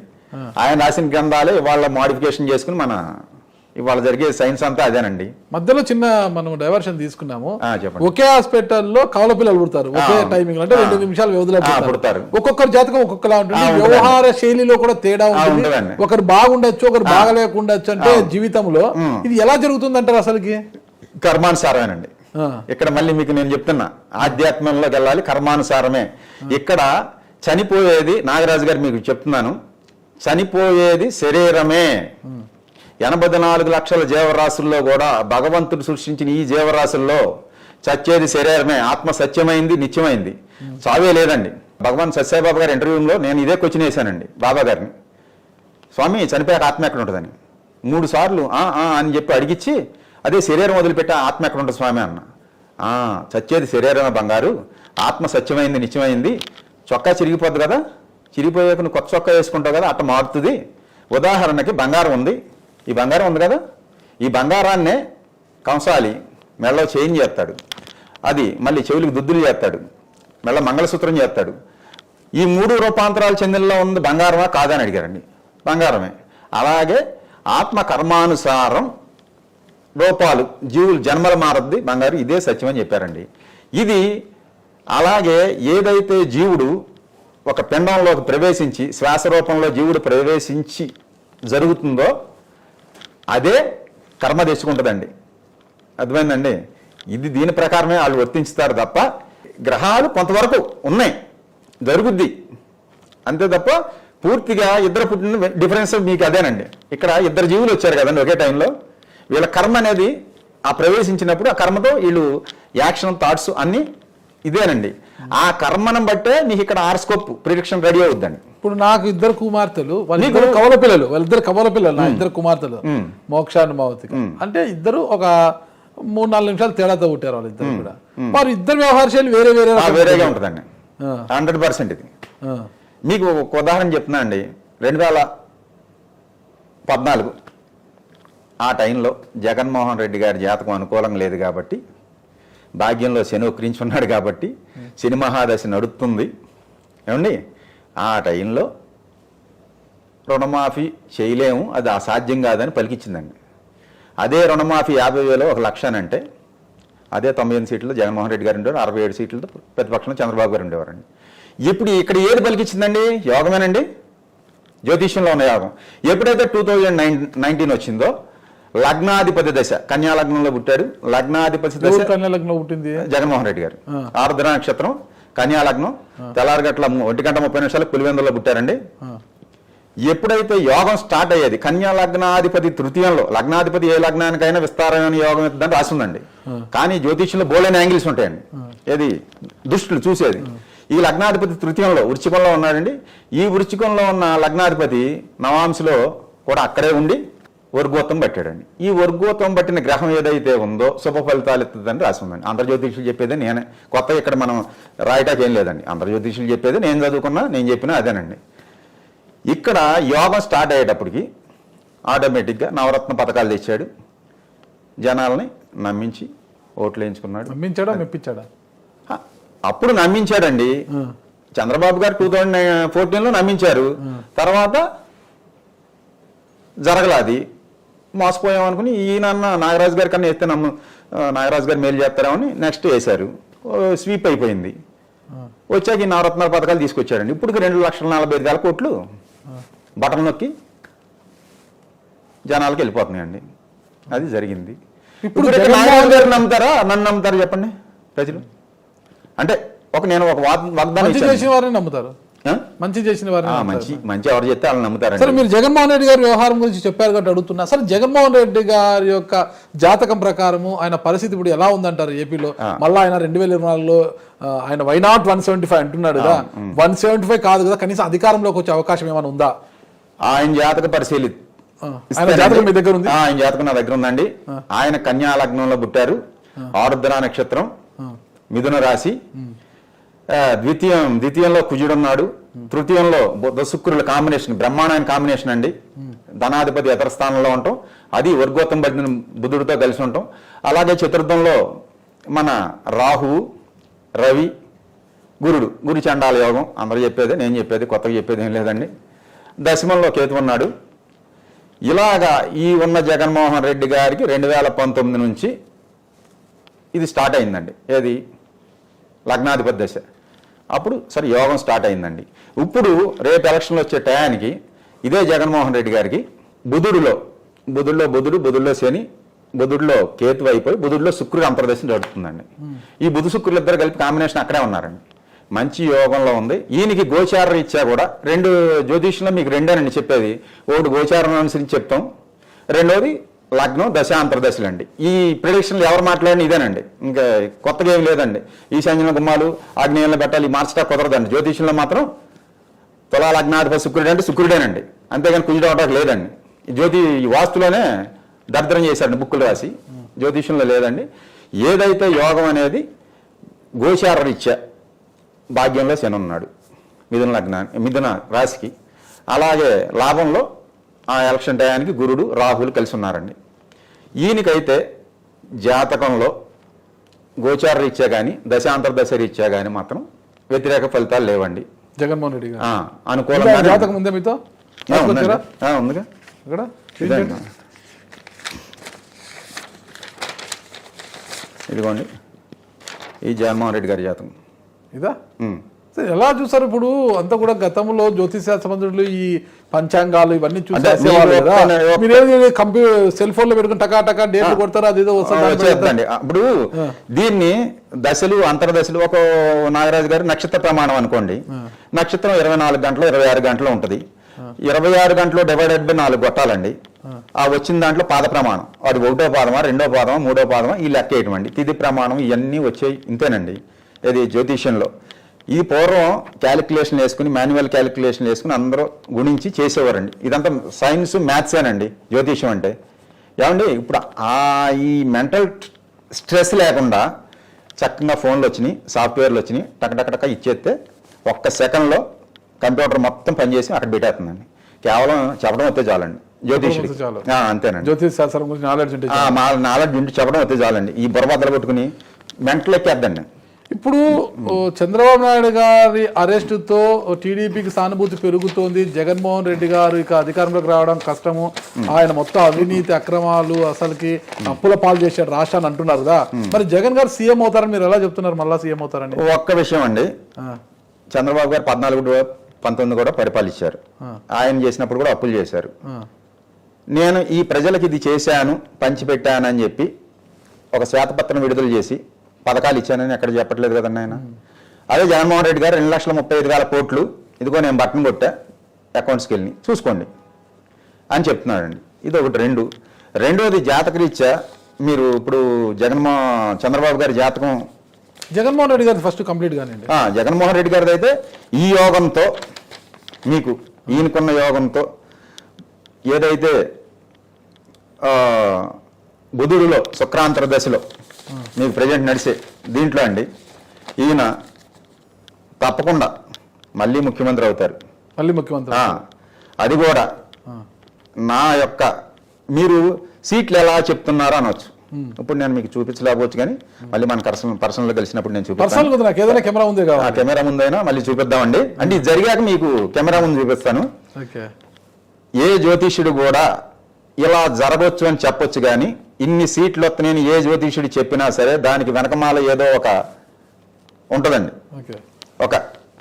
ఆయన రాసిన గ్రంథాలే ఇవాళ మోడిఫికేషన్ చేసుకుని మన ఇవాళ జరిగే సైన్స్ అంతా అదేనండి. మధ్యలో చిన్న మనం డైవర్షన్ తీసుకున్నాము. ఒకే హాస్పిటల్లో కవల పిల్లలు పుడతారు ఒకే టైమింగ్, అంటే 2 నిమిషాల వ్యవధిలో పుడతారు. ఒక్కొక్కరు జాతకం ఒక్కొక్కలా ఉంటుంది, వ్యవహార శైలిలో కూడా తేడా ఉంటుంది. ఒకరు బాగుండొచ్చు, ఒకరు బాగలేకుండొచ్చు. అంటే జీవితంలో ఇది ఎలా జరుగుతుంది అంటారు? అసలుకి కర్మానుసారమేనండి. ఇక్కడ మళ్ళీ మీకు నేను చెప్తున్నా, ఆధ్యాత్మంలోకి వెళ్ళాలి, కర్మానుసారమే. ఇక్కడ చనిపోయేది నాగరాజు గారు మీకు చెప్తున్నాను, చనిపోయేది శరీరమే. 84 లక్షల జీవరాశుల్లో కూడా భగవంతుడు సృష్టించిన ఈ జీవరాశుల్లో చచ్చేది శరీరమే. ఆత్మ సత్యమైంది, నిత్యమైంది, చావే లేదండి. భగవాన్ సత్యసాయిబాబా గారి ఇంటర్వ్యూలో నేను ఇదే క్వశ్చన్ వేశానండి బాబా గారిని, స్వామి చనిపోయాక ఆత్మ ఎక్కడ ఉంటుందని. 3 సార్లు అని చెప్పి అడిగిచ్చి, అదే శరీరం వదిలిపెట్టి ఆత్మ ఎక్కడ ఉంటుంది స్వామి అన్న. చచ్చేది శరీరమే బంగారు, ఆత్మ సత్యమైంది, నిత్యమైంది. చొక్కా చిరిగిపోద్ది కదా, చిరిగిపోయాక నువ్వు కొత్త చొక్కా వేసుకుంటావు కదా, అట్ట మారుతుంది. ఉదాహరణకి బంగారం ఉంది, ఈ బంగారం ఉంది కదా, ఈ బంగారాన్నే కంసాలి మెడలో చైన్ చేస్తాడు, అది మళ్ళీ చెవులకు దుద్దులు చేస్తాడు, మెళ్ళ మంగళసూత్రం చేస్తాడు. ఈ 3 రూపాంతరాలు చెందినలో ఉంది బంగారమా కాదని అడిగారండి. బంగారమే. అలాగే ఆత్మ కర్మానుసారం రూపాలు జీవులు జన్మల మారద్ది బంగారు, ఇదే సత్యమని చెప్పారండి. ఇది అలాగే ఏదైతే జీవుడు ఒక పిండంలోకి ప్రవేశించి శ్వాస రూపంలో జీవుడు ప్రవేశించి జరుగుతుందో అదే కర్మ తెచ్చుకుంటుందండి. అర్థమైందండి? ఇది దీని ప్రకారమే వాళ్ళు వర్తించుతారు తప్ప, గ్రహాలు కొంతవరకు ఉన్నాయి జరుగుద్ది అంతే తప్ప పూర్తిగా ఇద్దరు పుట్టిన డిఫరెన్స్ మీకు అదేనండి. ఇక్కడ 2 జీవులు వచ్చారు కదండి ఒకే టైంలో, వీళ్ళ కర్మ అనేది ఆ ప్రవేశించినప్పుడు ఆ కర్మతో వీళ్ళు యాక్షన్ థాట్స్ అన్నీ ఇదేనండి. ఆ కర్మను బట్టే మీకు ఇక్కడ ఆర్స్కోప్ ప్రిడిక్షన్ రెడీ అవుద్దండి. ఇప్పుడు నాకు 2 కుమార్తెలు, వాళ్ళిద్దరు కవల పిల్లలు, వాళ్ళిద్దరు కవల పిల్లలు, నా 2 కుమార్తెలు మోక్షానుభవతిక. అంటే ఇద్దరు ఒక 3-4 నిమిషాలు తేడాతో పుట్టారు వాళ్ళిద్దరు కూడా. వారు ఇద్దరు వ్యవహార శైలి వేరేగా ఉంటుందండి 100%. ఇది మీకు ఒక ఉదాహరణ చెప్తున్నా అండి. 2014 ఆ టైంలో జగన్మోహన్ రెడ్డి గారి జాతకం అనుకూలంగా లేదు కాబట్టి, భాగ్యంలో శని వక్రించున్నాడు కాబట్టి, శని మహాదశ నడుస్తుంది ఏమండి. ఆ టైంలో రుణమాఫీ చేయలేము, అది అసాధ్యం కాదని పలికిచ్చిందండి. అదే రుణమాఫీ 50,000 1 లక్ష అంటే అదే 98 సీట్లు జగన్మోహన్ రెడ్డి గారు ఉండేవారు, 67 సీట్లతో ప్రతిపక్షంలో చంద్రబాబు గారు ఉండేవారండి. ఇప్పుడు ఇక్కడ ఏది పలికిచ్చిందండి? యోగమేనండి, జ్యోతిష్యంలో ఉన్న యోగం. ఎప్పుడైతే 2019 వచ్చిందో లగ్నాధిపతి దశ, కన్యా లగ్నంలో పుట్టాడు. లగ్నాధిపతి దశ కన్యాలగ్నంలో పుట్టింది జగన్మోహన్ రెడ్డి గారు. ఆరుద్ర నక్షత్రం, కన్యా లగ్నం, తెల్లారగట్ల 1:30 పులివెందులో పుట్టారండి. ఎప్పుడైతే యోగం స్టార్ట్ అయ్యేది, కన్యా లగ్నాధిపతి తృతీయంలో, లగ్నాధిపతి ఏ లగ్నానికైనా విస్తారమైన యోగం ఇస్తుందని రాసిందండి. కానీ జ్యోతిష్యంలో బోలెని యాంగిల్స్ ఉంటాయండి, ఏది దృష్టిలు చూసేది. ఈ లగ్నాధిపతి తృతీయంలో వృశ్చికంలో ఉన్నాడండి. ఈ వృశ్చికంలో ఉన్న లగ్నాధిపతి నవాంశలో కూడా అక్కడే ఉండి వర్గోత్తం పట్టాడండి. ఈ వర్గోత్తం పట్టిన గ్రహం ఏదైతే ఉందో శుభ ఫలితాలు ఇస్తుందని రాసి ఉందండి. ఆంధ్రజ్యోతిషులు చెప్పేది నేనే, కొత్త ఇక్కడ మనం రాయటానికి ఏం లేదండి. ఆంధ్రజ్యోతిషులు చెప్పేది నేను చదువుకున్నా, నేను చెప్పినా అదేనండి. ఇక్కడ యోగం స్టార్ట్ అయ్యేటప్పటికి ఆటోమేటిక్గా నవరత్న పథకాలు తెచ్చాడు, జనాల్ని నమ్మించి ఓట్లు వేయించుకున్నాడు. నమ్మించాడా మెప్పించాడా? అప్పుడు నమ్మించాడండి. చంద్రబాబు గారు 2014లో నమ్మించారు. తర్వాత జరగలాది, మోసపోయాం అనుకుని ఈయన నాగరాజు గారి కన్నా వేస్తే నాగరాజు గారు మేలు చేస్తారేమని నెక్స్ట్ వేశారు. స్వీప్ అయిపోయింది. వచ్చాక ఈ నవరత్నాల పథకాలు తీసుకొచ్చారండి. ఇప్పుడు 2,45,000 కోట్లు బటన్ నొక్కి జనాలకు వెళ్ళిపోతున్నాయండి. అది జరిగింది. ఇప్పుడు నాగరాజు గారు నమ్ముతారా, నన్ను నమ్ముతారా చెప్పండి ప్రజలు? అంటే నేను ఒక వాగ్దానం చేసిన వారిని నమ్ముతారు, మంచి చేసిన వారిని. మంచి ఎవరు చెప్తే వాళ్ళని నమ్ముతారు. సరే, మీరు జగన్మోహన్ రెడ్డి గారి వ్యవహారం గురించి చెప్పారు కాబట్టి అడుగుతున్నా. సరే, జగన్మోహన్ రెడ్డి గారి యొక్క జాతకం ప్రకారము ఆయన పరిస్థితి ఇప్పుడు ఎలా ఉందంటారు ఏపీలో? మళ్ళీ ఆయన 2024లో ఆయన వైనాట్ 175 అంటున్నాడు కదా. 175 కాదు కదా, కనీసం అధికారంలోకి వచ్చే అవకాశం ఏమైనా ఉందా? ఆయన జాతక పరిశీలి ఆయన జాతకం మీ దగ్గర ఉంది? ఆయన జాతకం నా దగ్గర ఉందండి. ఆయన కన్యా లగ్నంలో పుట్టారు, ఆరుద్ర నక్షత్రం, మిథున రాశి. ద్వితీయంలో కుజుడున్నాడు, తృతీయంలో బుధ శుక్రుల కాంబినేషన్, బ్రహ్మాండమైన కాంబినేషన్ అండి. ధనాధిపతి ఇతర స్థానంలో ఉండటం, అది వర్గోత్తం పడిన బుధుడితో కలిసి ఉండటం. అలాగే చతుర్థంలో మన రాహువు, రవి, గురు చండాల యోగం. అందరూ చెప్పేది, నేను చెప్పేది, కొత్తగా చెప్పేది ఏం లేదండి. దశమంలో కేతు ఉన్నాడు. ఇలాగా ఈ ఉన్న జగన్మోహన్ రెడ్డి గారికి 2019 నుంచి ఇది స్టార్ట్ అయిందండి. ఏది? లగ్నాధిపతి దశ. అప్పుడు సరే యోగం స్టార్ట్ అయిందండి. ఇప్పుడు రేపు ఎలక్షన్లు వచ్చే టయానికి ఇదే జగన్మోహన్ రెడ్డి గారికి బుధుడిలో బుధుడిలో శని, బుధుడిలో కేతు అయిపోయి బుధుడిలో శుక్రుడు అంతర్దశ జరుగుతుందండి. ఈ బుధు శుక్రులు ఇద్దరు కలిపి కాంబినేషన్ అక్కడే ఉన్నారండి. మంచి యోగంలో ఉంది. ఈయనకి గోచార రీత్యా కూడా 2 జ్యోతిష్యంలో మీకు రెండేనండి చెప్పేది. ఒకటి గోచారం అనుసరించి చెప్తాం, రెండోది లగ్నం దశ అంతర్దశలండి. ఈ ప్రిడిక్షన్లు ఎవరు మాట్లాడిన ఇదేనండి, ఇంకా కొత్తగా ఏం లేదండి. ఈశాన్యంలో గుమ్మాలు ఆగ్నేయంలో పెట్టాలి మార్చటా కుదరదండి. జ్యోతిష్యంలో మాత్రం తులా లగ్నాధిపతి శుక్రుడు అంటే శుక్రుడేనండి, అంతేగాని కుజుడు అవడానికి లేదండి. ఈ వాస్తులోనే దరిద్రం చేశారండి బుక్కులు రాసి, జ్యోతిష్యంలో లేదండి. ఏదైతే యోగం అనేది గోచార రీత్యా భాగ్యంలో శని ఉన్నాడు మిథున రాశికి. అలాగే లాభంలో ఆ ఎలక్షన్ టయానికి గురుడు రాహులు కలిసి ఉన్నారండి. ఈయనకైతే జాతకంలో గోచార రీత్యా కానీ దశాంతర్దశ రీత్యా కానీ మాత్రం వ్యతిరేక ఫలితాలు లేవండి. జగన్మోహన్ రెడ్డి గారు అనుకూలంగా జాతకం ఉందా మీతో? ఉందిగా ఇక్కడ ఇదిగోండి, ఈ జగన్మోహన్ రెడ్డి గారి జాతకం ఇదా? ఎలా చూసారు? ఇప్పుడు అంతా కూడా గతంలో జ్యోతిష సంబంధులు ఈ పంచాంగాలు ఇవన్నీ చూసేవాళ్ళు కదా. సెల్ ఫోన్ లో పెట్టుకుని టకా డేట్లు కొడతారు, అదేదో వస్తుంది. ఇప్పుడు దీన్ని దశలు అంతర్దశలు, ఒక నాగరాజు గారి నక్షత్ర ప్రమాణం అనుకోండి. నక్షత్రం 24 గంటలు 26 గంటలు ఉంటది. 26 గంటలు డివైడెడ్ బై 4 కొట్టాలండి. ఆ వచ్చిన దాంట్లో పాద ప్రమాణం, అది 1వ పాదమా 2వ పాదమా 3వ పాదమా ఈ లెక్క వేయటండి. తిథి ప్రమాణం ఇవన్నీ వచ్చాయి ఇంతేనండి. ఇది జ్యోతిష్యంలో ఈ పూర్వం క్యాలిక్యులేషన్ వేసుకుని, మాన్యువల్ క్యాలిక్యులేషన్ వేసుకుని అందరూ గుణించి చేసేవారండి. ఇదంతా సైన్స్ మ్యాథ్సేనండి జ్యోతిష్యం అంటే. ఏమండి ఇప్పుడు ఈ మెంటల్ స్ట్రెస్ లేకుండా చక్కగా ఫోన్లు వచ్చినాయి, సాఫ్ట్వేర్లు వచ్చినాయి, టకటక ఇచ్చేస్తే 1 సెకండ్లో కంప్యూటర్ మొత్తం పనిచేసి అక్కడ పెట్టేస్తుందండి. కేవలం చెప్పడం వస్తే చాలండి జ్యోతిష్యుడు, అంతేనండి. జ్యోతిష్ శాస్త్రం గురించి నాలెడ్జ్ ఉంటే చెప్పడం వస్తే చాలండి. ఈ బుర్రబద్దలు పెట్టుకుని మెంటల్ ఎక్కేద్దండి. ఇప్పుడు చంద్రబాబు నాయుడు గారి అరెస్టుతో టీడీపీకి సానుభూతి పెరుగుతోంది. జగన్మోహన్ రెడ్డి గారు ఇక అధికారంలోకి రావడం కష్టము, ఆయన మొత్తం అవినీతి అక్రమాలు అసలుకి అప్పుల పాలు చేశాడు రాష్ట్రాన్ని అంటున్నారు కదా. మరి జగన్ గారు సీఎం అవుతారని మీరు ఎలా చెప్తున్నారు? మళ్ళా సీఎం అవుతారని ఒక్క విషయం అండి, చంద్రబాబు గారు 14-19 కూడా పరిపాలించారు. ఆయన చేసినప్పుడు కూడా అప్పులు చేశారు. నేను ఈ ప్రజలకు ఇది చేశాను, పంచిపెట్టానని చెప్పి ఒక శ్వేతపత్రం విడుదల చేసి పథకాలు ఇచ్చానని ఎక్కడ చెప్పట్లేదు కదండి ఆయన. అదే జగన్మోహన్ రెడ్డి గారు 2,35,000 కోట్లు ఇదిగో నేను బట్టన్ కొట్టా అకౌంట్స్కి వెళ్ళి చూసుకోండి అని చెప్తున్నాడండి. ఇది ఒకటి. రెండోది జాతకరీత్యా మీరు ఇప్పుడు చంద్రబాబు గారి జాతకం, జగన్మోహన్ రెడ్డి గారి ఫస్ట్ కంప్లీట్ గానండి. జగన్మోహన్ రెడ్డి గారిది అయితే ఈ యోగంతో మీకు ఈయనకున్న యోగంతో ఏదైతే బుధుడిలో శుక్రాంతర దశలో మీకు ప్రజెంట్ నడిచే దీంట్లో అండి ఈయన తప్పకుండా మళ్ళీ ముఖ్యమంత్రి అవుతారు. మళ్ళీ ముఖ్యమంత్రి అది కూడా నా యొక్క మీరు సీట్లు ఎలా చెప్తున్నారో అనొచ్చు. ఇప్పుడు నేను మీకు చూపించలేకపోవచ్చు కానీ మళ్ళీ మన పర్సనల్ కలిసినప్పుడు నేను చూపిస్తాను. నాకు ఏదైనా కెమెరా ఉంది కదా, కెమెరా ముందైనా మళ్ళీ చూపిద్దామండి. అంటే ఇది జరిగాక మీకు కెమెరా ముందు చూపిస్తాను. ఏ జ్యోతిష్యుడు కూడా ఇలా జరగవచ్చు అని చెప్పొచ్చు కానీ ఇన్ని సీట్లు వస్తున్నాయని ఏ జ్యోతిష్యుడు చెప్పినా సరే దానికి వెనకమాల ఏదో ఒక ఉంటుందండి, ఒక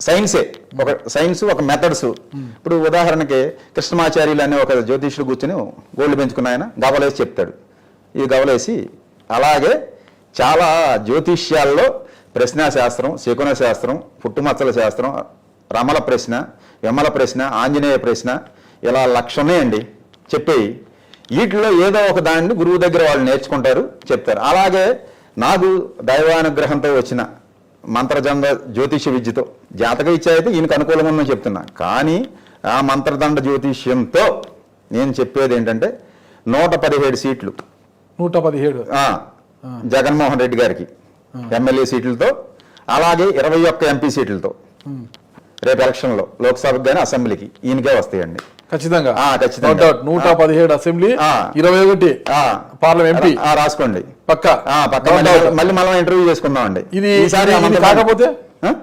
సైన్సే, ఒక సైన్స్, ఒక మెథడ్స్. ఇప్పుడు ఉదాహరణకి కృష్ణమాచార్యులు అనే ఒక జ్యోతిష్యుడు కూర్చొని గోల్డ్ పెంచుకున్న ఆయన గవలేసి చెప్తాడు. ఈ గవలేసి అలాగే చాలా జ్యోతిష్యాల్లో ప్రశ్నాశాస్త్రం, శకున శాస్త్రం, పుట్టుమచ్చల శాస్త్రం, రమల ప్రశ్న, విమల ప్రశ్న, ఆంజనేయ ప్రశ్న, ఇలా లక్షణే చెప్పేవి. వీటిలో ఏదో ఒక దాన్ని గురువు దగ్గర వాళ్ళు నేర్చుకుంటారు, చెప్తారు. అలాగే నాకు దైవానుగ్రహంతో వచ్చిన మంత్రదండ జ్యోతిష్య విద్యతో జాతక ఇచ్చా అయితే ఈయనకు అనుకూలంగా ఉందని చెప్తున్నా. కానీ ఆ మంత్రదండ జ్యోతిష్యంతో నేను చెప్పేది ఏంటంటే 117 సీట్లు 117 జగన్మోహన్ రెడ్డి గారికి ఎమ్మెల్యే సీట్లతో, అలాగే 21 ఎంపీ సీట్లతో రేపు ఎలక్షన్లో లోక్సభకు కానీ అసెంబ్లీకి ఈయనకే వస్తాయండి. ఖచ్చితంగా 117 అసెంబ్లీ, 21 పార్లమెంట్ ఎంపీ రాసుకోండి. పక్కా మళ్ళీ మనం ఇంటర్వ్యూ చేసుకుందాం అండి.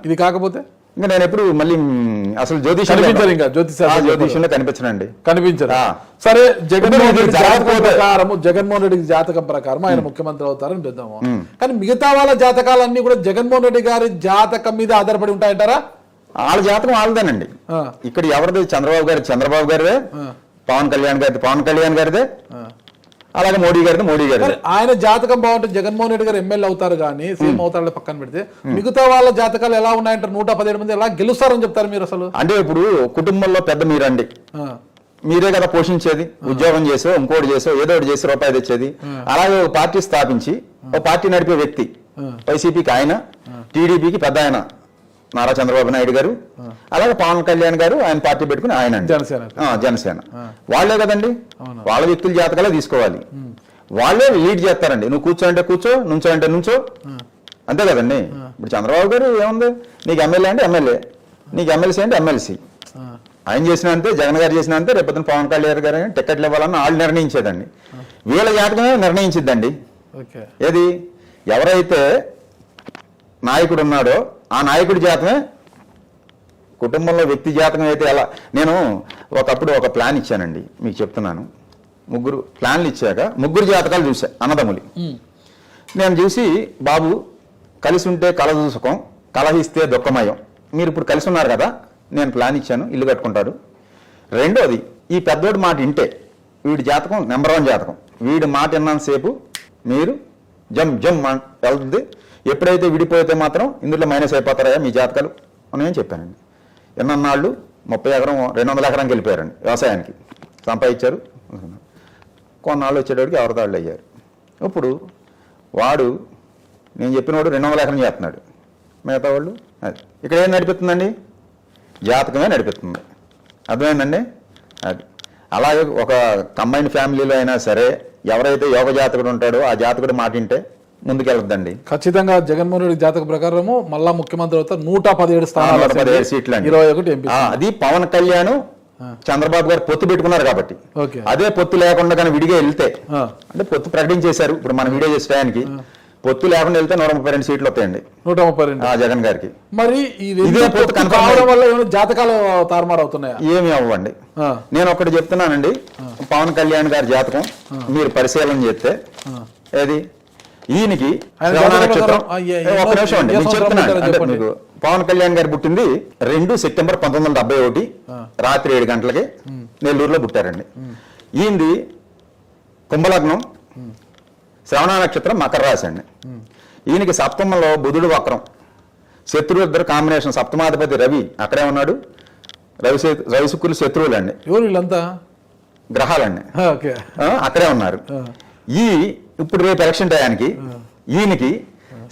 ఇది కాకపోతే ఇంకా నేను ఎప్పుడు మళ్ళీ అసలు జ్యోతిష్యంలో కనిపించరు. సరే, జగన్మోహన్ రెడ్డి జాతకం ప్రకారం ఆయన ముఖ్యమంత్రి అవుతారని పెద్దాము. కానీ మిగతా వాళ్ళ జాతకాలన్నీ కూడా జగన్మోహన్ రెడ్డి గారి జాతకం మీద ఆధారపడి ఉంటాయంటారా? వాళ్ళ జాతకం వాళ్ళదేనండి. ఇక్కడ ఎవరిది? చంద్రబాబు గారిదే, పవన్ కళ్యాణ్ గారిదే, అలాగే మోడీ గారిది. ఆయన జాతకం బాగుంటే జగన్మోహన్ రెడ్డి గారు ఎమ్మెల్యే అవుతారు కానీ సీఎం అవుతారు పక్కన పెడితే మిగతా వాళ్ళ జాతకాలు ఎలా ఉన్నాయంటారు? 117 మంది ఎలా గెలుస్తారని చెప్తారు మీరు అసలు? అంటే ఇప్పుడు కుటుంబంలో పెద్ద మీరండి, మీరే కదా పోషించేది. ఉద్యోగం చేసో, ఇంకోటి చేసో, ఏదో ఒకటి చేసి రూపాయి తెచ్చేది. అలాగే ఒక పార్టీ స్థాపించి ఒక పార్టీ నడిపే వ్యక్తి, వైసీపీకి ఆయన, టీడీపీకి పెద్ద ఆయన నారా చంద్రబాబు నాయుడు గారు, అలాగే పవన్ కళ్యాణ్ గారు ఆయన పార్టీ పెట్టుకుని ఆయన జనసేన వాళ్లే కదండి. వాళ్ళ వ్యక్తుల జాతకాలే తీసుకోవాలి, వాళ్ళే లీడ్ చేస్తారండి. నువ్వు కూర్చో అంటే కూర్చో, నుంచో అంటే నుంచో, అంతే కదండి. ఇప్పుడు చంద్రబాబు గారు ఏముంది, నీకు ఎమ్మెల్యే అంటే ఎమ్మెల్యే, నీకు ఎమ్మెల్సీ అంటే ఎమ్మెల్సీ. ఆయన చేసిన అంతే, జగన్ గారు చేసిన అంతే, రేపొద్దున పవన్ కళ్యాణ్ గారు టికెట్లు ఇవ్వాలని వాళ్ళు నిర్ణయించేదండి. వీళ్ళ జాతకమే నిర్ణయించిద్దండి. ఏది ఎవరైతే నాయకుడు ఉన్నాడో ఆ నాయకుడి జాతకమే, కుటుంబంలో వ్యక్తి జాతకం అయితే ఎలా. నేను ఒకప్పుడు ఒక ప్లాన్ ఇచ్చానండి, మీకు చెప్తున్నాను. 3 ప్లాన్లు ఇచ్చాక 3 జాతకాలు చూసా, అన్నదమ్ములు. నేను చూసి, బాబు కలిసి ఉంటే కలదు సుఖం, కలహిస్తే దుఃఖమయం. మీరు ఇప్పుడు కలిసి ఉన్నారు కదా, నేను ప్లాన్ ఇచ్చాను, ఇల్లు కట్టుకుంటాడు. రెండోది, ఈ పెద్దోడి మాట వింటే, వీడి జాతకం నెంబర్ 1 జాతకం, వీడి మాట విన్నంతసేపు మీరు జమ్ వెళ్తుంది. ఎప్పుడైతే విడిపోతే మాత్రం ఇందులో మైనస్ అయిపోతారా మీ జాతకాలు అని చెప్పానండి. ఎన్నన్నాళ్ళు 30 ఎకరం 200 ఎకరానికి వెళ్ళిపోయారండి, వ్యవసాయానికి సంపాదించారు. కొన్నాళ్ళు వచ్చేటప్పటికి ఎవరిదాళ్ళు అయ్యారు. ఇప్పుడు వాడు, నేను చెప్పినవాడు 200 ఎకరం చేస్తున్నాడు, మిగతా వాళ్ళు అది. ఇక్కడ ఏం నడిపిస్తుందండి? జాతకమే నడిపిస్తుంది. అర్థమైందండి? అది అలాగే ఒక కంబైన్ ఫ్యామిలీలో అయినా సరే ఎవరైతే యోగ జాతకుడు ఉంటాడో ఆ జాతకుడు మాట వింటే ముందుకెళ్తుందండి. ఖచ్చితంగా జగన్మోహన్ రెడ్డి జాతక ప్రకారము మళ్ళా ముఖ్యమంత్రి అవుతారు. 117 స్థానాలు, 117 సీట్లు, 21 ఎంపీ. అది పవన్ కళ్యాణ్ చంద్రబాబు గారు పొత్తు పెట్టుకున్నారు కాబట్టి. అదే పొత్తు లేకుండా కానీ విడిగా వెళ్తే, అంటే పొత్తు ప్రకటించేశారు. ఇప్పుడు మనం వీడియో చేసే టయానికి పొత్తు లేకుండా వెళ్తే 132 సీట్లు వస్తాయండి, 132 జగన్ గారికి. మరి జాతకాలు తారుమారు అవుతున్నాయా? ఏమి అవ్వండి. నేను ఒకటి చెప్తున్నానండి, పవన్ కళ్యాణ్ గారి జాతకం మీరు పరిశీలన చేస్తే, ఏది ఈయనకి ఒక నిమిషం అండి నేను చెప్తున్నాను. అంటే మీకు పవన్ కళ్యాణ్ గారు పుట్టింది 2 సెప్టెంబర్ 1971 రాత్రి 7 గంటలకి నెల్లూరులో పుట్టారండి. ఈయనది కుంభలగ్నం, శ్రవణ నక్షత్రం, మకర రాశి అండి. ఈయనకి సప్తమంలో బుధుడు వక్రం, శత్రువు ఇద్దరు కాంబినేషన్, సప్తమాధిపతి రవి అక్కడే ఉన్నాడు. రవి శుక్రులు శత్రువులు అండి, వీళ్ళంతా గ్రహాలండి, అక్కడే ఉన్నారు. ఇప్పుడు రేపు ఎలక్షన్ టయానికి ఈయనకి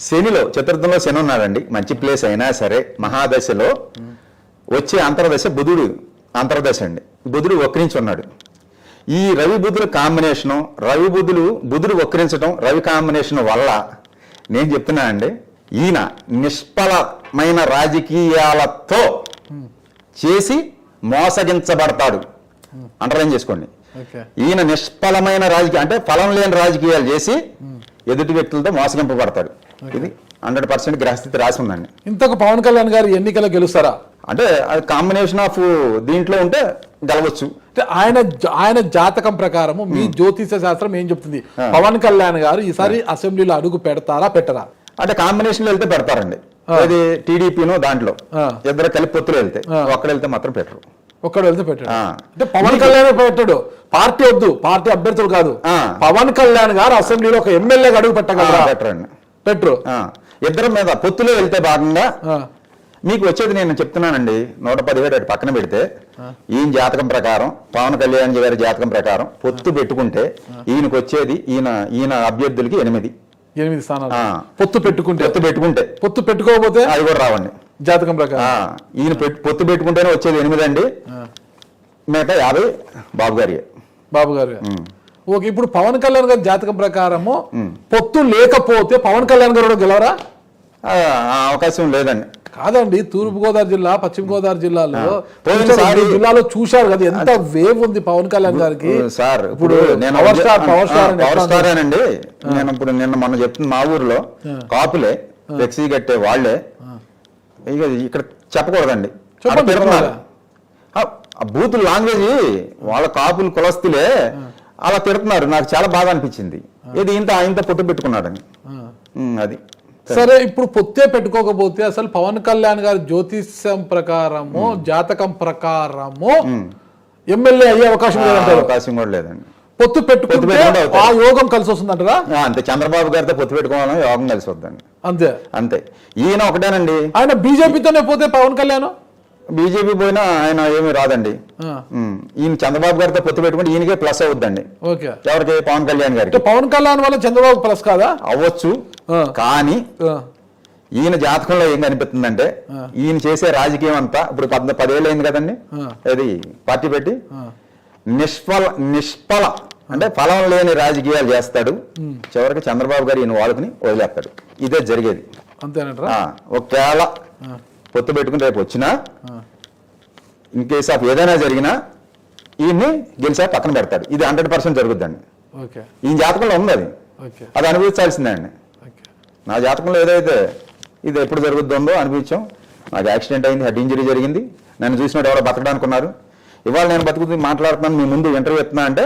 శనిలో, చతుర్థంలో శని ఉన్నాడండి. మంచి ప్లేస్ అయినా సరే మహాదశలో వచ్చే అంతర్దశ బుధుడు అంతర్దశ అండి. బుధుడు వక్రించి ఉన్నాడు. ఈ రవి బుధుల కాంబినేషను బుధుడు వక్రించడం రవి కాంబినేషన్ వల్ల నేను చెప్తున్నా అండి, ఈయన నిష్ఫలమైన రాజకీయాలతో చేసి మోసగించబడతాడు. అండర్లైన్ చేసుకోండి. ఈయన నిష్ఫలమైన అంటే ఫలం లేని రాజకీయాలు చేసి ఎదుటి వ్యక్తులతో మోసగింపబడతాడు. ఇది 100% గ్రహస్థితి రాసి ఉందండి. ఇంతకు పవన్ కళ్యాణ్ గారు ఎన్నికల్లో గెలుస్తారా? అంటే అది కాంబినేషన్ ఆఫ్ దీంట్లో ఉంటే గెలవచ్చు. అంటే ఆయన జాతకం ప్రకారము మీ జ్యోతిష శాస్త్రం ఏం చెప్తుంది? పవన్ కళ్యాణ్ గారు ఈసారి అసెంబ్లీలో అడుగు పెడతారా పెట్టరా? అంటే కాంబినేషన్ వెళ్తే పెడతారండి. అది టీడీపీను దాంట్లో ఇద్దరు కలిపి పొత్తులు వెళ్తే, ఒక్కడ వెళ్తే మాత్రం పెట్టరు. ఒక్కడు వెళ్తే పెట్టాడు. అంటే పవన్ కళ్యాణ్ పెట్టాడు. పార్టీ వద్దు, పార్టీ అభ్యర్థులు కాదు. పవన్ కళ్యాణ్ గారు అసెంబ్లీలో ఒక ఎమ్మెల్యేగా అడుగు పెట్టగలరా? పెట్టరండి. పెట్టరు. ఇద్దరి మీద పొత్తులో వెళ్తే భాగంగా మీకు వచ్చేది నేను చెప్తున్నానండి. 117 అటు పక్కన పెడితే ఈయన జాతకం ప్రకారం, పవన్ కళ్యాణ్ గారి జాతకం ప్రకారం పొత్తు పెట్టుకుంటే ఈయనకు వచ్చేది ఈయన అభ్యర్థులకి 8 స్థానాలు. పొత్తు పెట్టుకుంటే పొత్తు పెట్టుకోకపోతే అది కూడా రావండి జాతకం ప్రకారం. ఈయన పొత్తు పెట్టుకుంటేనే వచ్చేది 8 అండి. మిగతా 50 బాబు గారు. ఓకే, ఇప్పుడు పవన్ కళ్యాణ్ గారి జాతకం ప్రకారము పొత్తు లేకపోతే పవన్ కళ్యాణ్ గారు గెలవరా? అవకాశం లేదండి. కాదండి, తూర్పు గోదావరి జిల్లా, పశ్చిమ గోదావరి జిల్లాలో చూశారు కదా ఎంత వేవ్ ఉంది పవన్ కళ్యాణ్ గారికి. సార్ ఇప్పుడు పవర్ స్టార్ అండి. నేను ఇప్పుడు మొన్న చెప్తున్నా, మా ఊర్లో కాపులే ఫ్లెక్సీ కట్టే వాళ్ళే. ఇక ఇక్కడ చెప్పకూడదండి, బూతులు లాంగ్వేజ్ వాళ్ళ కాపులు కులస్తులే అలా తిడుతున్నారు. నాకు చాలా బాగా అనిపించింది. ఇది ఇంత పొట్టు పెట్టుకున్నాడని. అది సరే, ఇప్పుడు పొత్తే పెట్టుకోకపోతే అసలు పవన్ కళ్యాణ్ గారి జ్యోతిష్యం ప్రకారము, జాతకం ప్రకారము ఎమ్మెల్యే అయ్యే అవకాశం లేదంటారు? అవకాశం కూడా లేదండి. పొత్తు పెట్టుకుంటే ఆ యోగం కలిసి వస్తుందంటారా? అంతే, చంద్రబాబు గారితో పొత్తు పెట్టుకోవాలని యోగం కలిసి వద్దండి. అంతే. ఈయన ఒకటేనండి, ఆయన బీజేపీతోనే పోతే పవన్ కళ్యాణ్ బీజేపీ పోయినా ఆయన ఏమీ రాదండి. ఈయన చంద్రబాబు గారితో పొత్తు పెట్టుకుంటే ఈయనకే ప్లస్ అవుద్దండి. ఎవరికి? పవన్ కళ్యాణ్ గారికి. పవన్ కళ్యాణ్ వల్ల చంద్రబాబు ప్లస్ కాదా? అవ్వచ్చు, కానీ ఈయన జాతకంలో ఏం కనిపిస్తుందంటే ఈయన చేసే రాజకీయం అంతా ఇప్పుడు 10 ఏళ్ళు అయింది కదండి అది పార్టీ పెట్టి, నిష్ఫల అంటే ఫలం లేని రాజకీయాలు చేస్తాడు. చివరికి చంద్రబాబు గారు ఈయన వాడుకుని వదిలేస్తాడు. ఇదే జరిగేది. అంతేనంటారా? ఒకవేళ పొత్తు పెట్టుకుని రేపు వచ్చినా, ఇన్ కేస్ ఆఫ్ ఏదైనా జరిగినా ఈయన్ని గెలిచా పక్కన పెడతాడు. ఇది 100% జరుగుద్దండి. ఈయన జాతకంలో ఉంది అది అనుభవించాల్సిందే అండి. నా జాతకంలో ఏదైతే ఇది ఎప్పుడు జరుగుతుందో అనిపించాం. నాకు యాక్సిడెంట్ అయింది, హెడ్ ఇంజరీ జరిగింది. నన్ను చూసినట్టు ఎవరో బతకడానుకున్నారు. ఇవాళ నేను బతుకుతుంది మాట్లాడుతున్నాను, మీ ముందు ఇంటర్వ్యూ ఇస్తున్నా అంటే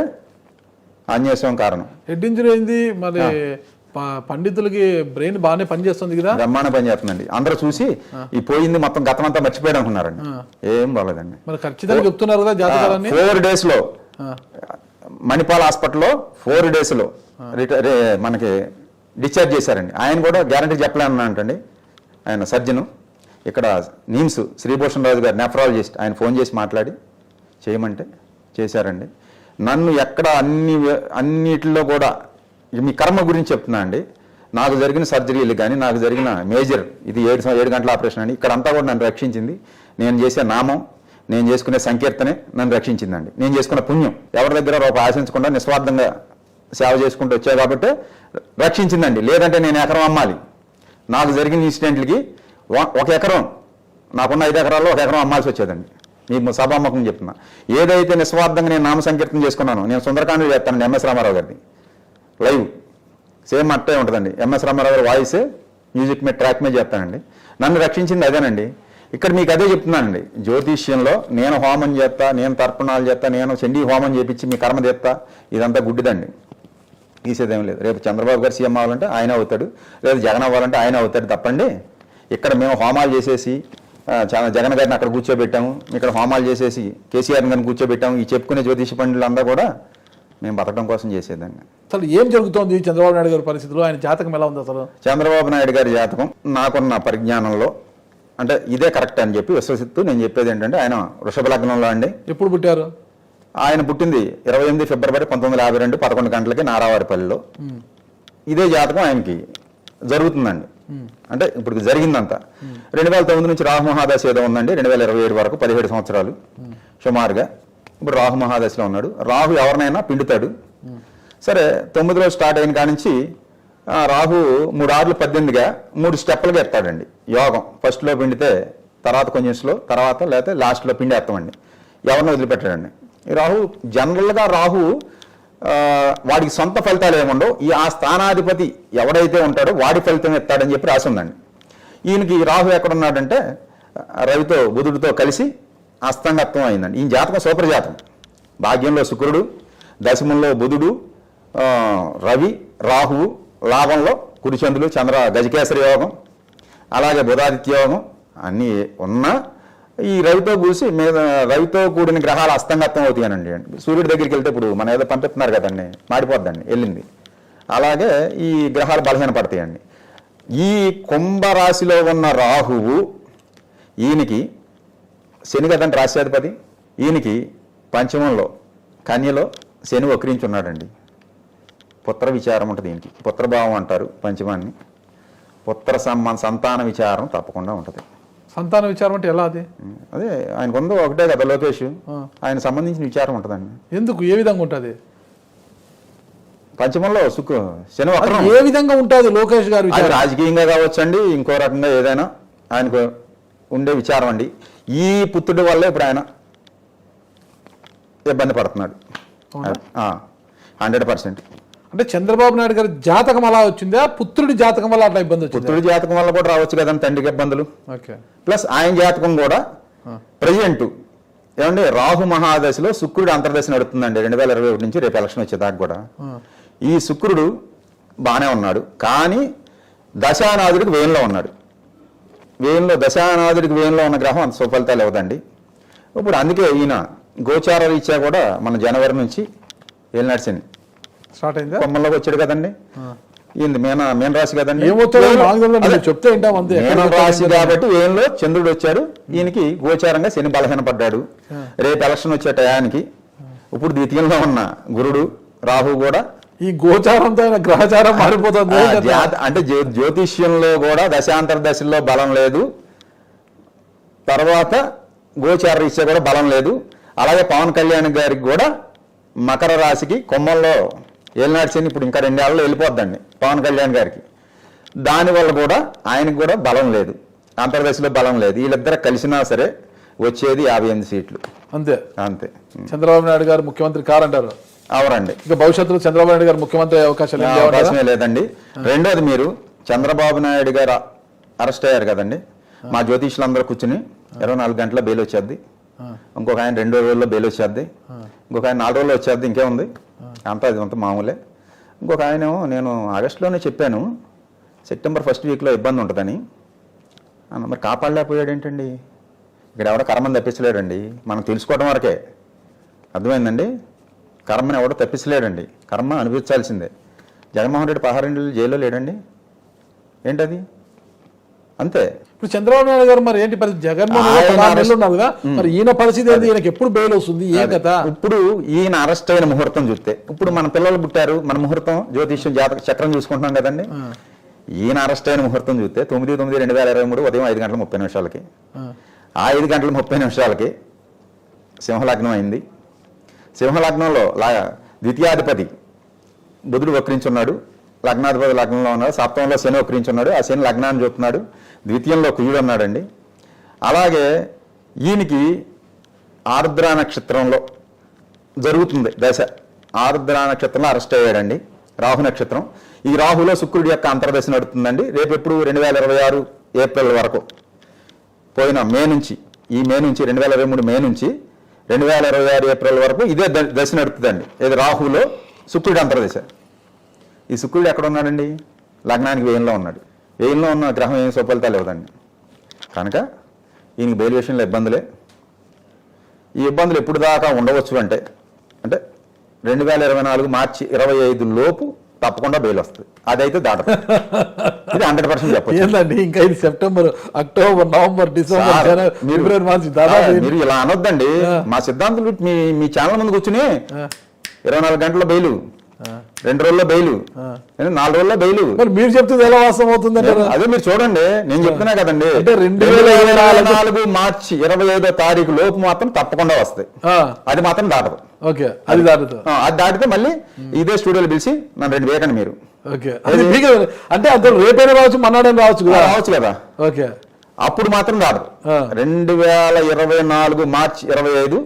ఆంజనేయం కారణం. హెడ్ ఇంజరీ అయింది, మరి పండితులకి బ్రెయిన్ బాగానే పనిచేస్తుంది కదా? బ్రహ్మాండ పని చేస్తుందండి. అందరూ చూసి ఈ పోయింది మొత్తం గతం అంతా మర్చిపోయాడు అనుకున్నారండి. ఏం బాగలేదండి. మరి ఖచ్చితంగా చెప్తున్నారు కదా జాతకాలన్నీ. 4 days లో మణిపాల్ హాస్పిటల్లో 4 days లో మనకి డిశ్చార్జ్ చేశారండి. ఆయన కూడా గ్యారంటీ చెప్పలేనంటండి. ఆయన సర్జను ఇక్కడ నిమ్స్ శ్రీభూషణ్ రాజు గారు నెఫ్రాలజిస్ట్, ఆయన ఫోన్ చేసి మాట్లాడి చేయమంటే చేశారండి. నన్ను ఎక్కడ అన్నిటిలో కూడా మీ కర్మ గురించి చెప్తున్నా అండి. నాకు జరిగిన సర్జరీలు కానీ, నాకు జరిగిన మేజర్ ఇది 7 గంటల ఆపరేషన్ అండి. ఇక్కడంతా కూడా నన్ను రక్షించింది నేను చేసే నామం, నేను చేసుకునే సంకీర్తనే నన్ను రక్షించిందండి. నేను చేసుకున్న పుణ్యం ఎవరి దగ్గర రూపాయి ఆశించకుండా నిస్వార్థంగా సేవ చేసుకుంటూ వచ్చాయి కాబట్టి రక్షించిందండి. లేదంటే నేను ఎకరం అమ్మాలి. నాకు జరిగిన ఇన్సిడెంట్లకి 1 ఎకరం, నాకున్న 5 ఎకరాల్లో 1 ఎకరం అమ్మాల్సి వచ్చేదండి. మీకు సభాముఖం చెప్తున్నా. ఏదైతే నిస్వార్థంగా నేను నామ సంకీర్తన చేసుకున్నాను, నేను సుందరకాండలు చేస్తానండి ఎంఎస్ రామారావు గారిది లైవ్, సేమ్ అట్టే ఉంటుందండి. ఎంఎస్ రామారావు గారి వాయిస్ మ్యూజిక్ మీద ట్రాక్ మీద చేస్తానండి. నన్ను రక్షించింది అదేనండి. ఇక్కడ మీకు అదే చెప్తున్నానండి. జ్యోతిష్యంలో నేను హోమం చేస్తా, నేను తర్పణాలు చేస్తా, నేను చండీ హోమం చేపించి మీ కర్మ తీస్తా, ఇదంతా గుడ్డిదండి. తీసేదేం లేదు. రేపు చంద్రబాబు గారు సీఎం అవ్వాలంటే ఆయన అవుతాడు, లేదా జగన్ అవ్వాలంటే ఆయన అవుతాడు తప్పండి. ఇక్కడ మేము హోమాలు చేసేసి జగన్ గారిని అక్కడ కూర్చోబెట్టాము, ఇక్కడ హోమాలు చేసేసి కేసీఆర్ గారిని కూర్చోబెట్టాము. ఈ చెప్పుకునే జ్యోతిష పండితులంతా కూడా మేము బతకడం కోసం చేసేదాన్ని. అసలు ఏం జరుగుతోంది చంద్రబాబు నాయుడు గారి పరిస్థితుల్లో? ఆయన జాతకం ఎలా ఉంది అసలు? చంద్రబాబు నాయుడు గారి జాతకం నాకున్న పరిజ్ఞానంలో అంటే ఇదే కరెక్ట్ అని చెప్పి విశ్వసిస్తూ నేను చెప్పేది ఏంటంటే, ఆయన వృషభ లగ్నంలో అండి. ఎప్పుడు పుట్టారు? ఆయన పుట్టింది 28 ఫిబ్రవరి 1952 11 గంటలకి నారావారిపల్లిలో. ఇదే జాతకం ఆయనకి జరుగుతుందండి. అంటే ఇప్పుడు జరిగిందంతా 2009 నుంచి రాహు మహాదశ ఏదో ఉందండి. 2027 వరకు 17 సంవత్సరాలు సుమారుగా. ఇప్పుడు రాహు మహాదశలో ఉన్నాడు. రాహు ఎవరినైనా పిండుతాడు. సరే 9లో స్టార్ట్ అయిన కాడి నుంచి రాహు 3 6 18గా 3 స్టెప్పులుగా ఎత్తాడండి యోగం. ఫస్ట్లో పిండితే తర్వాత కొంచెం స్లో, తర్వాత లేకపోతే లాస్ట్లో పిండేస్తామండి. ఎవరిని వదిలిపెట్టాడండి ఈ రాహు. జనరల్గా రాహు వాడికి సొంత ఫలితాలు ఏముండవు, ఆ స్థానాధిపతి ఎవడైతే ఉంటాడో వాడి ఫలితం ఎత్తాడని చెప్పి రాసి ఉందండి. ఈయనకి రాహు ఎక్కడున్నాడంటే రవితో బుధుడితో కలిసి అస్తంగత్వం అయిందండి. ఈ జాతకం సూపర్ జాతకం. భాగ్యంలో శుక్రుడు, దశమంలో బుధుడు, రవి, రాహువు, లాభంలో కుడిచంద్రులు, చంద్ర గజకేసరి యోగం, అలాగే బుధాదిత్య యోగం అన్నీ ఉన్నా ఈ రవితో రవితో కూడిన గ్రహాలు అస్తంగత్వం అవుతాయనండి. సూర్యుడి దగ్గరికి వెళ్తే ఇప్పుడు మన ఏదో పంపిస్తున్నారు కదండి, మాడిపోద్దండి వెళ్ళింది. అలాగే ఈ గ్రహాలు బలహీనపడతాయండి. ఈ కుంభరాశిలో ఉన్న రాహువు ఈయనకి శని కదండి రాశ్యాధిపతి. ఈయనకి పంచమంలో కన్యలో శని వక్రించి ఉన్నాడండి. పుత్ర విచారం ఉంటుంది ఈయనకి, పుత్రభావం అంటారు పంచమాన్ని. పుత్ర సంతాన విచారం తప్పకుండా ఉంటుంది. సంతాన విచారం అంటే ఎలా అది? అదే ఆయనకు ఉందో ఒకటే కదా లోకేష్, ఆయన సంబంధించిన విచారం ఉంటుందండి. ఎందుకు, ఏ విధంగా ఉంటుంది? పంచమంలో శని వక్రం ఏ విధంగా ఉంటుంది లోకేష్ గారు? అది రాజకీయంగా కావచ్చండి, ఇంకో రకంగా ఏదైనా ఆయనకు ఉండే విచారం అండి. ఈ పుత్రుడి వల్ల ఇప్పుడు ఆయన ఇబ్బంది పడుతున్నాడు 100%. అంటే చంద్రబాబు నాయుడు గారి జాతకం అలా వచ్చిందా, పుత్రుడి జాతకం వల్ల అట్లా ఇబ్బంది వచ్చింది? పుత్రుడి జాతకం వల్ల కూడా రావచ్చు కదండి తండ్రికి ఇబ్బందులు. ప్లస్ ఆయన జాతకం కూడా ప్రజెంట్ ఏమండి రాహు మహాదశలో శుక్రుడు అంతర్దశ నడుతుందండి 2021 నుంచి రేపు ఎలక్షన్ వచ్చేదాకా కూడా. ఈ శుక్రుడు బాగానే ఉన్నాడు, కానీ దశానాథుడికి వేయంలో ఉన్నాడు. దశానాథుడికి వేయంలో ఉన్న గ్రహం అంత సుఫలితాలు ఇవ్వదండి. ఇప్పుడు అందుకే ఈయన గోచార రీత్యా కూడా మన జనవరి నుంచి ఏలినాడు శని స్టార్ట్ అయింది, కొమ్మల్లోకి వచ్చాడు కదండి. ఈయన మీన రాశి కదండి, చెప్తే మీన రాశి కాబట్టి వేయంలో చంద్రుడు వచ్చాడు. ఈయనకి గోచారంగా శని బలహీనపడ్డాడు. రేపు ఎలక్షన్ వచ్చే టయానికి ఇప్పుడు ద్వితీయంలో ఉన్న గురుడు రాహు కూడా ఈ గోచారంతో గ్రహచారం మారిపోతుంది. అంటే జ్యోతిష్యంలో కూడా దశాంతర దశల్లో బలం లేదు, తర్వాత గోచార రీత్యా కూడా బలం లేదు. అలాగే పవన్ కళ్యాణ్ గారికి కూడా మకర రాశికి కొమ్మల్లో ఏలినాడు శని ఇప్పుడు ఇంకా 2 ఏళ్ళలో వెళ్ళిపోద్దండి పవన్ కళ్యాణ్ గారికి. దానివల్ల కూడా ఆయనకు కూడా బలం లేదు, అంతర్దశలో బలం లేదు. వీళ్ళిద్దరు కలిసినా సరే వచ్చేది 58 సీట్లు అంతే. చంద్రబాబు నాయుడు గారు ముఖ్యమంత్రి కారంటారు. అవరండి, ఇక భవిష్యత్తులో చంద్రబాబు నాయుడు గారు ముఖ్యమంత్రి అవకాశమే లేదండి. రెండోది, మీరు చంద్రబాబు నాయుడు గారు అరెస్ట్ అయ్యారు కదండి, మా జ్యోతిష్యులందరూ కూర్చుని 24 గంటల బెయిల్ వచ్చేద్ది, ఇంకొక ఆయన 2 రోజుల్లో బెయిల్ వచ్చేద్ది, ఇంకొక ఆయన 4 రోజుల్లో వచ్చేద్ది, ఇంకేముంది అంతా అది అంతా మామూలే. ఇంకొక ఆయన నేను ఆగస్టులోనే చెప్పాను సెప్టెంబర్ 1st వీక్లో ఇబ్బంది ఉంటుందని అన్న. మరి కాపాడలేకపోయాడు ఏంటండి? ఇక్కడ ఎవడో కర్మని తప్పించలేడండి, మనం తెలుసుకోవడం వరకే అర్థమైందండి. కర్మని ఎవడో తప్పించలేడండి, కర్మ అనిపించాల్సిందే. జగన్మోహన్ రెడ్డి 16 ఏళ్ళు జైల్లో లేడండి, ఏంటది అంతే. ఇప్పుడు చంద్రబాబు నాయుడు గారు మరి ఏంటి పరిస్థితి? జగన్మోహన్ మరి ఈయన పరిస్థితి ఏంటి? ఈయనకి ఎప్పుడు బెయిల్ వస్తుంది, ఏ కథ? ఇప్పుడు ఈయన అరెస్ట్ అయిన ముహూర్తం చూస్తే, ఇప్పుడు మన పిల్లలు పుట్టారు, మన ముహూర్తం జ్యోతిష్యం జాతక చక్రం చూసుకుంటున్నాం కదండి. ఈయన అరెస్ట్ అయిన ముహూర్తం చూస్తే 9/9/2023 ఉదయం 5:30 ఆ 5:30 సింహలగ్నం అయింది. సింహలగ్నంలో ద్వితీయాధిపతి బుధుడు వక్రించున్నాడు, లగ్నాధిపతి లగ్నంలో ఉన్నాడు, సప్తమంలో శని వక్రించున్నాడు, ఆ శని లగ్నాన్ని చూస్తున్నాడు, ద్వితీయంలో కుజుడు ఉన్నాడండి. అలాగే ఈయనకి ఆర్ద్ర నక్షత్రంలో జరుగుతుంది దశ. ఆర్ద్ర నక్షత్రంలో అరెస్ట్ అయ్యాడండి, రాహు నక్షత్రం. ఈ రాహులో శుక్రుడి యొక్క అంతర్దశ నడుతుందండి. రేపు ఎప్పుడు 2026 ఏప్రిల్ వరకు, పోయిన మే నుంచి 2023 మే నుంచి 2026 ఏప్రిల్ వరకు ఇదే దశ నడుతుందండి. ఇది రాహులో శుక్రుడి అంతర్దశ. ఈ శుక్రుడు ఎక్కడ ఉన్నాడండి? లగ్నానికి వేయంలో ఉన్నాడు. వేయంలో ఉన్న గ్రహం ఏం సుఫలితాలు ఇవ్వదండి. కనుక ఈయనకి బెయిల్ విషయంలో ఇబ్బందులే. ఈ ఇబ్బందులు ఎప్పుడు దాకా ఉండవచ్చు అంటే 2024 మార్చి 25 లోపు తప్పకుండా బెయిల్ వస్తుంది. అదైతే దాటదు, ఇది 100% చెప్పచ్చు. ఏంటండి ఇంకా ఇది సెప్టెంబర్, అక్టోబర్, నవంబర్, డిసెంబర్, జనవరి, ఫిబ్రవరి, మార్చి మీరు ఇలా అనొద్దండి. మా సిద్ధాంతులు మీ ఛానల్ ముందు కూర్చుని 24 గంటల బెయిల్ 2 రోజుల్లో బెయిలు, 4 రోజుల్లో బెయిలు. మరి మీరు చెప్తుంది ఎలా వాస్తవం అవుతుందంటే అదే మీరు చూడండి, నేను చెప్తున్నా కదండి. అంటే 2024 మార్చి 25వ తారీఖు లోపు మాత్రం తప్పకుండా వస్తాయి. అది మాత్రం దాటదు. ఓకే, అది దాటుతుంది. అది దాటితే మళ్ళీ ఇదే స్టూడియోలో పిలిచి నన్ను 2 వేయకండి మీరు. ఓకే, అంటే అందులో రేపైనా రావచ్చు, మన్నాడైనా రావచ్చు కదా. ఓకే, అప్పుడు మాత్రం రాదు. 2024 మార్చి 25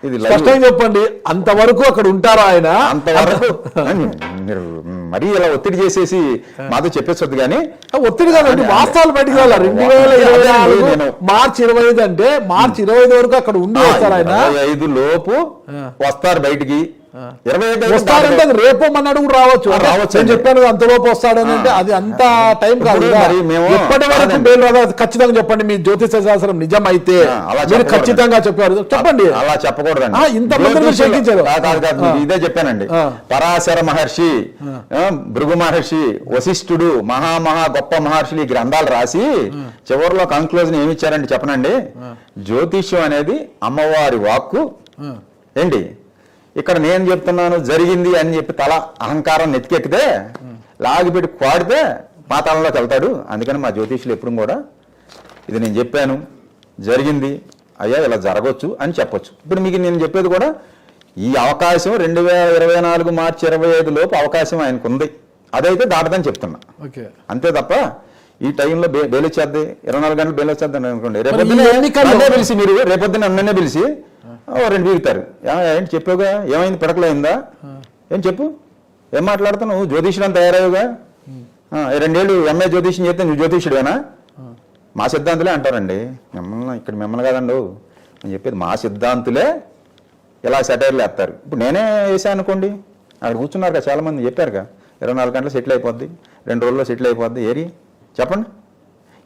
ఇది స్పష్టంగా చెప్పండి. అంతవరకు అక్కడ ఉంటారా ఆయన? అంతవరకు మీరు మరీ ఇలా ఒత్తిడి చేసేసి మాతో చెప్పేసొద్దు. కానీ ఒత్తిడి కాదండి, వాస్తవాలు బయటికి రాల. 2024 మార్చి 25 అంటే మార్చి 25 వరకు అక్కడ ఉండి వస్తారు ఆయన. 25 లోపు వస్తారు బయటికి. 25 వస్తారంటే అది రేపు మన్నాడు కూడా రావచ్చు. నేను చెప్పాను అంతలోపు వస్తాడని, అంటే అది అంత టైం కాదు. ఎప్పటి వరకు బెయిల్ రాదు ఖచ్చితంగా చెప్పండి. మీ జ్యోతిష శాస్త్రం నిజం అయితే మీరు ఖచ్చితంగా చెప్పారు, చెప్పండి. అలా చెప్పకూడదండి. ఇంతమంది శంకించారు. ఇదే చెప్పానండి. పరాశర మహర్షి, భృగు మహర్షి, వశిష్ఠుడు, మహా గొప్ప మహర్షులు ఈ గ్రంథాలు రాసి చివరిలో కంక్లూజన్ ఏమి ఇచ్చారండి చెప్పనండి. జ్యోతిష్యం అనేది అమ్మవారి వాక్కు. ఏంటి ఇక్కడ నేను చెప్తున్నాను జరిగింది అని చెప్పి తల అహంకారం నెత్తికెక్కితే లాగిపెట్టి పాడితే పాతాళంలోకి వెళ్తాడు. అందుకని మా జ్యోతిష్యులు ఎప్పుడు కూడా ఇది నేను చెప్పాను జరిగింది అయ్యా ఇలా జరగవచ్చు అని చెప్పొచ్చు. ఇప్పుడు మీకు నేను చెప్పేది కూడా ఈ అవకాశం 2024 మార్చి 25 లోపు అవకాశం ఆయనకు ఉంది. అదైతే దాటదని చెప్తున్నా, అంతే తప్ప ఈ టైంలో బెయిల్ వచ్చేద్ది, 24 గంటలు బెయిల్ వచ్చేద్దని అనుకోండి. రేపొద్దునే పిలిచి మీరు రేపొద్దున అన్ననే పిలిచి 2 పీగుతారు. ఏంటి చెప్పావుగా, ఏమైంది పిడకలైందా, ఏం చెప్పు, ఏం మాట్లాడుతావు, నువ్వు జ్యోతిష్యుడు అని తయారయ్యావుగా, 2 ఏళ్ళు ఎంఏ జ్యోతిష్యం చేస్తే నువ్వు జ్యోతిష్యుడేనా? మా సిద్ధాంతులే అంటారండి. మిమ్మల్ని కాదండు నేను చెప్పేది, మా సిద్ధాంతులే ఇలా సెటైర్లు వేస్తారు. ఇప్పుడు నేనే వేసాను అనుకోండి, అక్కడ కూర్చున్నారు కదా చాలామంది చెప్పారుగా 24 గంటలు సెటిల్ అయిపోద్ది, 2 రోజుల్లో సెటిల్ అయిపోద్ది. ఏరి చెప్పండి,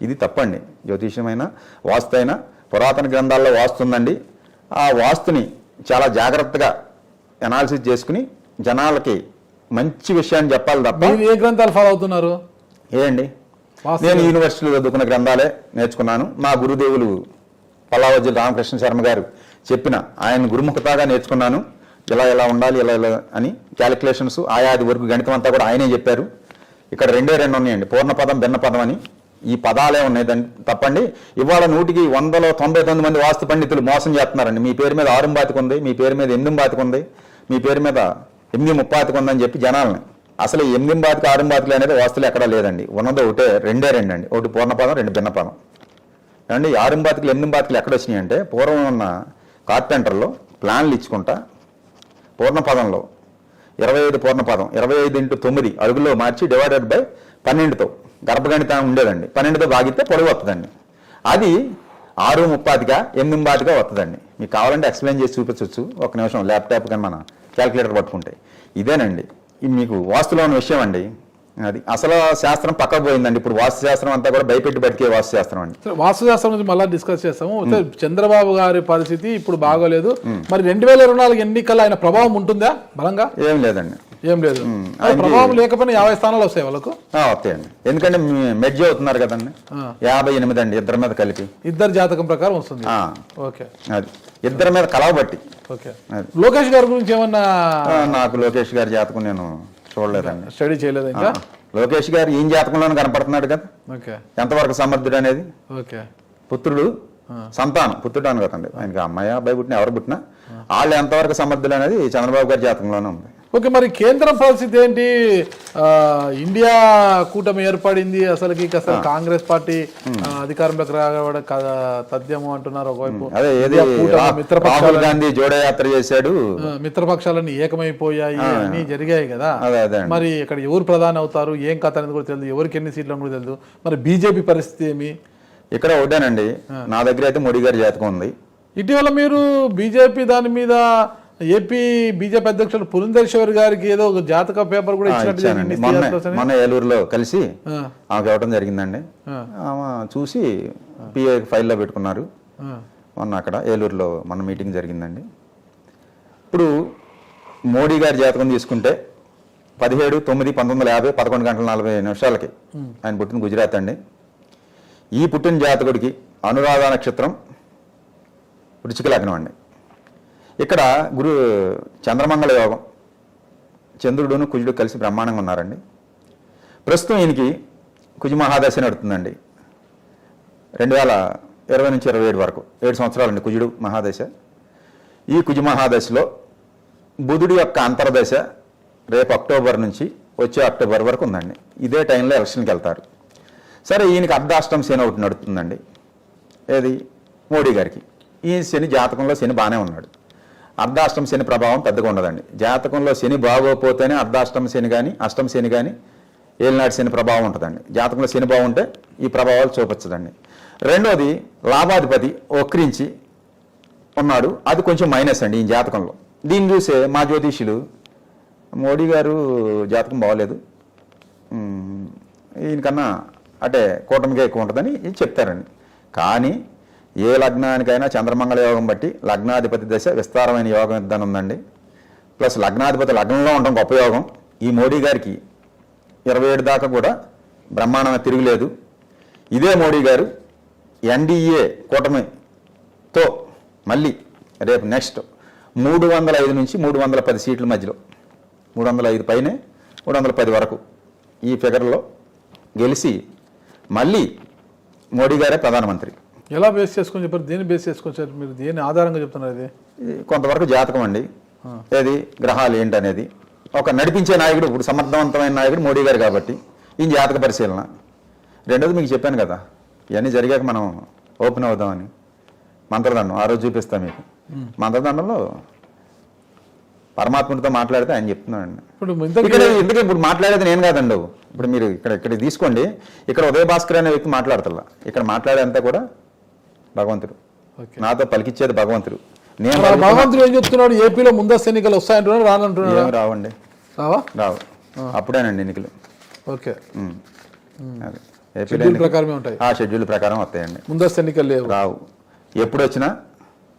ఇది తప్పండి. జ్యోతిష్యమైనా వాస్తు అయినా పురాతన గ్రంథాల్లో వాస్తు ఉందండి. ఆ వాస్తుని చాలా జాగ్రత్తగా అనాలిసిస్ చేసుకుని జనాలకి మంచి విషయాన్ని చెప్పాలి తప్ప. ఏ గ్రంథాలు ఫాలో అవుతున్నారు? ఏండి, నేను యూనివర్సిటీలో చదువుకున్న గ్రంథాలే నేర్చుకున్నాను. మా గురుదేవులు పల్లావజ్జి రామకృష్ణ శర్మ గారు చెప్పిన ఆయన గురుముఖతగా నేర్చుకున్నాను. ఇలా ఉండాలి, ఇలా అని క్యాలిక్యులేషన్స్ ఆయాది వరకు గణితం అంతా కూడా ఆయనే చెప్పారు. ఇక్కడ 2 ఉన్నాయండి, పూర్ణపదం భిన్నపదం అని. ఈ పదాలే ఉన్నాయి తప్పండి. ఇవాళ 100కి 199 మంది వాస్తు పండితులు మోసం చేస్తున్నారండి. మీ పేరు మీద 6 బాతిక ఉంది, మీ పేరు మీద 8 బాతిక ఉంది, మీ పేరు మీద 8 ముప్పాతిక ఉందని చెప్పి జనాలని. అసలు 8 బాతిక 6 బాతికలు అనేది వాస్తులు ఎక్కడా లేదండి. ఉన్నదో ఒకటే 2 అండి. ఒకటి పూర్ణపదం, 2 భిన్నపదం అండి. 6 బాతికలు 8 బాతికలు ఎక్కడ వచ్చినాయి అంటే పూర్వం ఉన్న కార్పెంటర్లో ప్లాన్లు ఇచ్చుకుంటా పూర్ణపదంలో 25 పూర్ణపదం 25 × 9 అడుగుల్లో మార్చి డివైడెడ్ బై 12తో గర్భగణితం ఉండేదండి. 12తో భాగితే పొడవు వస్తుందండి. అది 6 ముప్పాతిగా 8 బాతిగా వస్తుందండి. మీకు కావాలంటే ఎక్స్ప్లెయిన్ చేసి చూపించవచ్చు ఒక నిమిషం, ల్యాప్టాప్ కానీ మన క్యాలిక్యులేటర్ పట్టుకుంటే. ఇదేనండి ఇది మీకు వాస్తులో ఉన్న విషయం అండి. అది అసలు శాస్త్రం పక్కకు పోయిందండి. ఇప్పుడు వాస్తు శాస్త్రం అంతా కూడా భయపెట్టి బతికే వాస్తు శాస్త్రం అండి. వాస్తు శాస్త్రం గురించి మళ్ళీ డిస్కస్ చేస్తాము. చంద్రబాబు గారి పరిస్థితి ఇప్పుడు బాగోలేదు. మరి 2024 ఎన్నికల్లో ఆయన ప్రభావం ఉంటుందా బలంగా? ఏం లేదండి, ఏం లేదు. ప్రభావం లేకపోయినా 50 స్థానాలు వస్తాయి వాళ్ళకు. వస్తాయండి, ఎందుకంటే మెడ్జ్ అవుతున్నారు కదండి. 58 అండి ఇద్దరి మీద కలిపి. ఇద్దరు జాతకం ప్రకారం వస్తుంది. ఓకే, అది ఇద్దరి మీద కలవబట్టి. ఓకే, లోకేష్ గారి గురించి ఏమన్నా? నాకు లోకేష్ గారి జాతకం నేను చూడలేదండి, స్టడీ చేయలేదు ఇంకా. లోకేష్ గారు ఈయన జాతకంలోనే కనపడుతున్నాడు కదా. ఓకే, ఎంతవరకు సమర్థుడు అనేది. ఓకే, పుత్రుడు సంతానం, పుత్రుడు అని కదండి ఆయనకి, అమ్మాయి అబ్బాయి పుట్టిన ఎవరు పుట్టినా వాళ్ళు ఎంతవరకు సమర్థులు అనేది చంద్రబాబు గారి జాతకంలోనే ఉంది. ఓకే, మరి కేంద్రం పరిస్థితి ఏంటి? ఇండియా కూటమి ఏర్పడింది, అసలు కాంగ్రెస్ పార్టీ అధికారంలోకి రావడం తథ్యము అంటున్నారు ఒకవైపు. రాహుల్ గాంధీ జోడయాత్ర చేశాడు, మిత్రపక్షాలన్నీ ఏకమైపోయాయి, అన్ని జరిగాయి కదా. మరి ఇక్కడ ఎవరు ప్రధాని అవుతారు, ఏం కథ అనేది కూడా తెలియదు, ఎవరికి ఎన్ని సీట్లు కూడా తెలియదు. మరి బీజేపీ పరిస్థితి ఏమి? ఇక్కడ ఒకటేనండి, నా దగ్గర అయితే మోడీ గారి జాతకం ఉంది. ఇటీవల మీరు బీజేపీ దాని మీద ఏపీ బీజేపీ అధ్యక్షుడు పురంధేశ్వరి గారికి ఏదో ఒక జాతక పేపర్ కూడా ఇచ్చినట్టు మన ఏలూరులో కలిసి ఆమెకు ఇవ్వడం జరిగిందండి. ఆమె చూసి పిఏ ఫైల్లో పెట్టుకున్నారు. మొన్న అక్కడ ఏలూరులో మన మీటింగ్ జరిగిందండి. ఇప్పుడు మోడీ గారి జాతకం తీసుకుంటే 17/9/1950 11:40 ఆయన పుట్టిన గుజరాత్ అండి. ఈ పుట్టిన జాతకుడికి అనురాధ నక్షత్రం, వృశ్చిక లగ్నం అండి. ఇక్కడ చంద్రమంగళ యోగం, చంద్రుడును కుజుడు కలిసి బ్రహ్మాండంగా ఉన్నారండి. ప్రస్తుతం ఈయనకి కుజ మహాదశ నడుతుందండి. 2020 నుంచి 27 వరకు 7 సంవత్సరాలండి కుజుడు మహాదశ. ఈ కుజ మహాదశలో బుధుడి యొక్క అంతర్దశ రేపు అక్టోబర్ నుంచి వచ్చే అక్టోబర్ వరకు ఉందండి. ఇదే టైంలో ఎలక్షన్కి వెళ్తారు. సరే, ఈయనకి అర్ధాష్టం శని ఒకటి నడుతుందండి. ఏది మోడీ గారికి. ఈ శని జాతకంలో శని బాగానే ఉన్నాడు. అర్ధాష్టం శని ప్రభావం పెద్దగా ఉండదండి. జాతకంలో శని బాగోపోతేనే అర్ధాష్టం శని కానీ అష్టం శని కానీ ఏలినాటి శని ప్రభావం ఉంటుందండి. జాతకంలో శని బాగుంటే ఈ ప్రభావాలు చూపించదండి. రెండోది లాభాధిపతి వక్రించి ఉన్నాడు, అది కొంచెం మైనస్ అండి ఈ జాతకంలో. దీన్ని చూసే మా జ్యోతిష్యులు మోడీ గారు జాతకం బాగోలేదు, ఈయనకన్నా అంటే కూటమిగా ఎక్కువ ఉంటుందని చెప్తారండి. కానీ ఏ లగ్నానికైనా చంద్రమంగళ యోగం బట్టి లగ్నాధిపతి దశ విస్తారమైన యోగం ఇద్దని ఉందండి. ప్లస్ లగ్నాధిపతి లగ్నంలో ఉండడం గొప్ప యోగం. ఈ మోడీ గారికి 27 దాకా కూడా బ్రహ్మాండంగా తిరుగులేదు. ఇదే మోడీ గారు ఎన్డీఏ కూటమితో మళ్ళీ రేపు నెక్స్ట్ 305 నుంచి 310 సీట్ల మధ్యలో 305 పైనే 310 వరకు ఈ ఫిగర్లో గెలిచి మళ్ళీ మోడీ గారే ప్రధానమంత్రి. ఎలా బేస్ చేసుకొని చెప్పారు? దేన్ని బేస్ చేసుకొని సార్ మీరు? దేని ఆధారంగా చెప్తున్నారు? ఇది కొంతవరకు జాతకం అండి. ఏది గ్రహాలు ఏంటనేది ఒక నడిపించే నాయకుడు, ఇప్పుడు సమర్థవంతమైన నాయకుడు మోడీ గారు కాబట్టి ఈ జాతక పరిశీలన. రెండోది మీకు చెప్పాను కదా, ఇవన్నీ జరిగాక మనం ఓపెన్ అవుదామని మంత్రదండం ఆ రోజు చూపిస్తాం మీకు. మంత్రదండంలో పరమాత్ముడితో మాట్లాడితే ఆయన చెప్తున్నాడండి. ఎందుకంటే ఇప్పుడు మాట్లాడేది నేను కాదండి. ఇప్పుడు మీరు ఇక్కడ తీసుకోండి, ఇక్కడ ఉదయ భాస్కర్ అనే వ్యక్తి మాట్లాడతల్లా, ఇక్కడ మాట్లాడేంతా కూడా భగవంతుడు, నాతో పలికిచ్చేది భగవంతుడు. నేను భగవంతుడు ఏం చెప్తున్నాడు? ఏపీలో ముందస్తు ఎన్నికలు వస్తాయంటున్నాడు, రానంటున్నాడు. ఏం రావండి, రావు. అప్పుడేనండి ఎన్నికలు. ఓకే, షెడ్యూల్ ప్రకారమే ఉంటాయి. ఆ షెడ్యూల్ ప్రకారం వస్తాయండి. ముందస్తు ఎన్నికలు లేవు, రావు. ఎప్పుడు వచ్చినా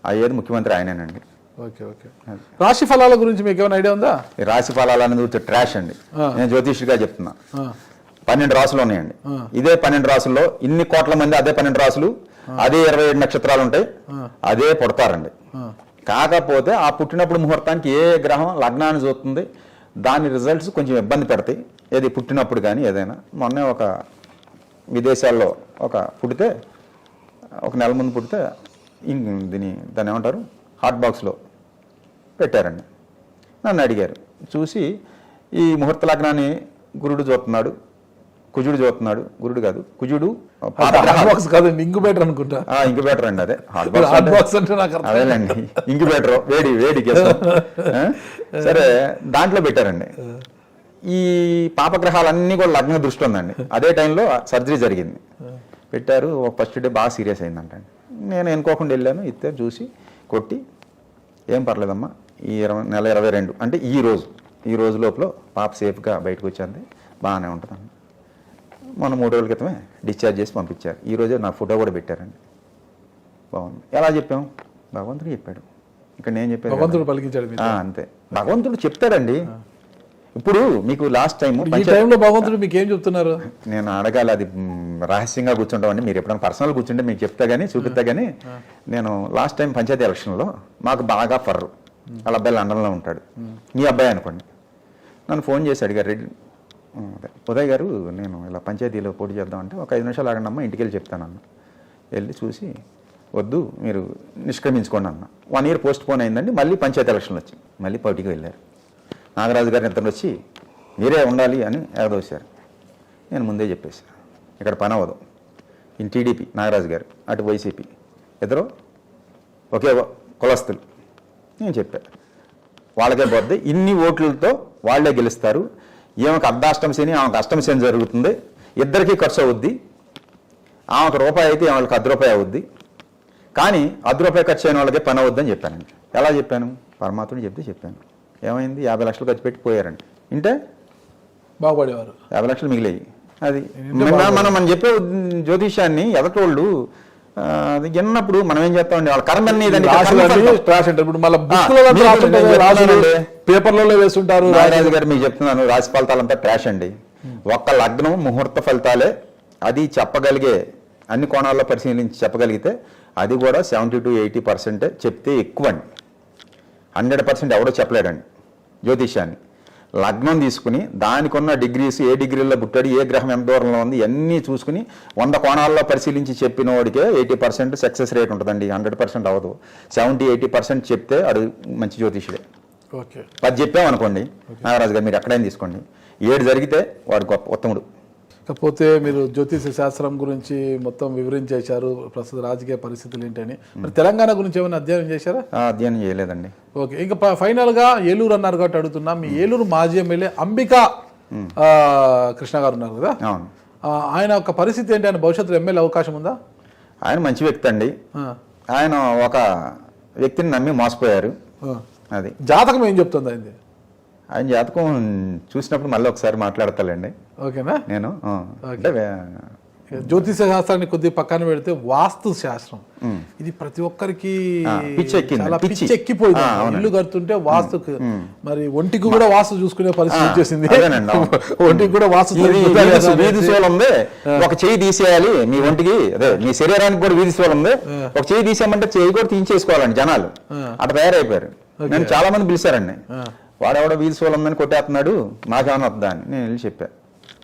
అయ్యేది ముఖ్యమంత్రి ఆయనేనండి. Okay okay. రాశి ఫలాల గురించి మీకు ఏమైనా ఐడియా ఉందా? ఈ రాశి ఫలాలు అనేది ట్రాష్ అండి. నేను జ్యోతిష్గా చెప్తున్నా. 12 రాసులు ఉన్నాయండి. ఇదే 12 రాసుల్లో ఇన్ని కోట్ల మంది అదే 12 రాసులు, అదే 27 నక్షత్రాలు ఉంటాయి, అదే పుడతారండి. కాకపోతే ఆ పుట్టినప్పుడు ముహూర్తానికి ఏ గ్రహం లగ్నాన్ని చూస్తుంది, దాని రిజల్ట్స్ కొంచెం ఇబ్బంది పెడతాయి. ఏది పుట్టినప్పుడు కానీ ఏదైనా. మొన్నే ఒక విదేశాల్లో పుడితే ఒక నెల ముందు పుడితే దాన్ని ఏమంటారు, హాట్ బాక్స్లో పెట్టారండి. నన్ను అడిగారు, చూసి ఈ ముహూర్త లగ్నాన్ని గురుడు చూస్తున్నాడు, కుజుడు చూస్తున్నాడు. గురుడు కాదు, కుజుడు. ఇంక్యుబేటర్ అనుకుంటా. ఇంక్యుబేటర్ అండి, అదే అదేలేండి, ఇంక్యుబేటర్ వేడి సరే దాంట్లో పెట్టారండి. ఈ పాపగ్రహాలన్నీ కూడా లగ్న దృష్టి ఉందండి. అదే టైంలో సర్జరీ జరిగింది, పెట్టారు. ఫస్ట్ డే బాగా సీరియస్ అయిందంట. నేను ఎన్నుకోకుండా వెళ్ళాను, ఇస్తే చూసి కొట్టి ఏం పర్లేదమ్మా, ఈ నెల 22 అంటే ఈ రోజు లోపల పాప సేఫ్గా బయటకు వచ్చింది, బాగానే ఉంటుందండి. మొన్న 3 రోజుల క్రితమే డిశ్చార్జ్ చేసి పంపించారు. ఈ రోజే నా ఫోటో కూడా పెట్టారండి. బాగుంది. ఎలా చెప్పాం? భగవంతుడు చెప్పాడు. ఇక్కడ నేను చెప్పాను, భగవంతుడు పలికించాడు. అంతే, భగవంతుడు చెప్తాడండి. ఇప్పుడు మీకు లాస్ట్ టైంలో భగవంతుడు మీకు ఏం చెప్తున్నారు? నేను అడగాలి, అది రహస్యంగా కూర్చుంటామని. మీరు ఎప్పుడైనా పర్సనల్ కూర్చుంటే మీకు చెప్తా కానీ చూపిస్తా కానీ, నేను లాస్ట్ టైం పంచాయతీ ఎలక్షన్లో మాకు బాగా ఫర్రు, వాళ్ళ అబ్బాయి లండన్లో ఉంటాడు, మీ అబ్బాయి అనుకోండి. నన్ను ఫోన్ చేసి అడిగారు, రెడ్డి ఉదయ్ గారు నేను ఇలా పంచాయతీలో పోటీ చేద్దామంటే, ఒక 5 నిమిషాలు ఆగండి అమ్మ, ఇంటికి వెళ్ళి చెప్తానన్న. వెళ్ళి చూసి వద్దు మీరు నిష్క్రమించుకోండి అన్న. 1 ఇయర్ పోస్ట్ పోన్ అయిందండి. మళ్ళీ పంచాయతీ ఎలక్షన్లు వచ్చి మళ్ళీ పోటీకి వెళ్ళారు. నాగరాజు గారిని ఇద్దరు వచ్చి మీరే ఉండాలి అని ఎగదోశారు. నేను ముందే చెప్పేశాను, ఇక్కడ పని అవ్వదు. ఇన్ టీడీపీ నాగరాజు గారు, అటు వైసీపీ, ఇద్దరు ఒకే కులస్తులు. నేను చెప్పాను వాళ్ళకే పోద్ది, ఇన్ని ఓట్లతో వాళ్లే గెలుస్తారు. ఈమెకు అర్ధాష్టం శని, ఆమెకు అష్టమ శని జరుగుతుంది, ఇద్దరికీ ఖర్చు అవుద్ది. ఆమెకు రూపాయి అయితే వాళ్ళకి ₹10 అవుద్ది, కానీ ₹10 ఖర్చు అయిన వాళ్ళకే పని అవుద్దని చెప్పానండి. ఎలా చెప్పాను? పరమాత్ముడు చెప్తే చెప్పాను. ఏమైంది? 50 లక్షలు ఖర్చు పెట్టి పోయారండి. ఇంటే బాగుపడేవారు. 50 లక్షలు మిగిలాయి. అది మనం చెప్పే జ్యోతిష్యాన్ని ఎదటోళ్ళు ఎన్నప్పుడు మనం ఏం చేస్తామండి, వాళ్ళ కర్మని పేపర్లలో వేస్తుంటారు. నాగరాజు గారు మీకు చెప్తున్నాను, రాశి ఫలితాలంతా ట్రాష్ అండి. ఒక్క లగ్నం ముహూర్త ఫలితాలే అది చెప్పగలిగే, అన్ని కోణాల్లో పరిశీలించి చెప్పగలిగితే అది కూడా 70 to 80% చెప్తే ఎక్కువ అండి. 100% ఎవడో చెప్పలేడండి జ్యోతిష్యాన్ని. లగ్నం తీసుకుని దానికి ఉన్న డిగ్రీస్, ఏ డిగ్రీలో పుట్టాడు, ఏ గ్రహం ఎంత దూరంలో ఉంది, అన్నీ చూసుకుని 100 కోణాల్లో పరిశీలించి చెప్పిన వాడికే 80% సక్సెస్ రేట్ ఉంటుందండి. 100% అవ్వదు. 70-80% చెప్తే అది మంచి జ్యోతిష్యుడే. ఓకే, 10 చెప్పామనుకోండి నాగరాజు గారు, మీరు ఎక్కడైనా తీసుకోండి, 7 జరిగితే వాడు గొప్ప ఉత్తముడు. కాకపోతే మీరు జ్యోతిష శాస్త్రం గురించి మొత్తం వివరించేశారు, ప్రస్తుత రాజకీయ పరిస్థితులు ఏంటని. మరి తెలంగాణ గురించి ఏమైనా అధ్యయనం చేశారా? అధ్యయనం చేయలేదండి. ఓకే, ఇంకా ఫైనల్గా ఏలూరు అన్నారు కాబట్టి అడుగుతున్నా. మీ ఏలూరు మాజీ ఎమ్మెల్యే అంబికా కృష్ణ గారు ఉన్నారు కదా, అవును. ఆయన ఒక పరిస్థితి ఏంటి? ఆయన భవిష్యత్తులో ఎమ్మెల్యే అవకాశం ఉందా? ఆయన మంచి వ్యక్తి అండి. ఆయన ఒక వ్యక్తిని నమ్మి మోసపోయారు. అది జాతకం ఏం చెప్తుంది ఆయనది? ఆయన జాతకం చూసినప్పుడు మళ్ళీ ఒకసారి మాట్లాడతానండి. ఓకేనా? నేను జ్యోతిష శాస్త్రాన్ని కొద్దిగా పక్కన పెడితే వాస్తు శాస్త్రం ఇది ప్రతి ఒక్కరికి చాలా పిచ్చెక్కిపోయింది. ఇల్లు కడుతుంటే వాస్తుకు, మరి ఒంటికి కూడా వాస్తు చూసుకునే పరిస్థితి వచ్చేసింది. ఒంటికి కూడా వాస్తు వీధి సోల్ ఉంది, ఒక చెయ్యి తీసేయాలి మీ ఒంటికి, అదే మీ శరీరానికి కూడా వీధి సోల్ ఉంది, ఒక చెయ్యి తీసేయమంటే చెయ్యి కూడా తీసేసుకోవాలండి జనాలు. అట్లా తయారైపోయారు. నేను చాలా మంది పిలిచారండి, వాడెవడో వీధి సోల్ ఉందని కొట్టేస్తున్నాడు, మాకేమన్నా వద్దా అని నేను వెళ్ళి చెప్పాను.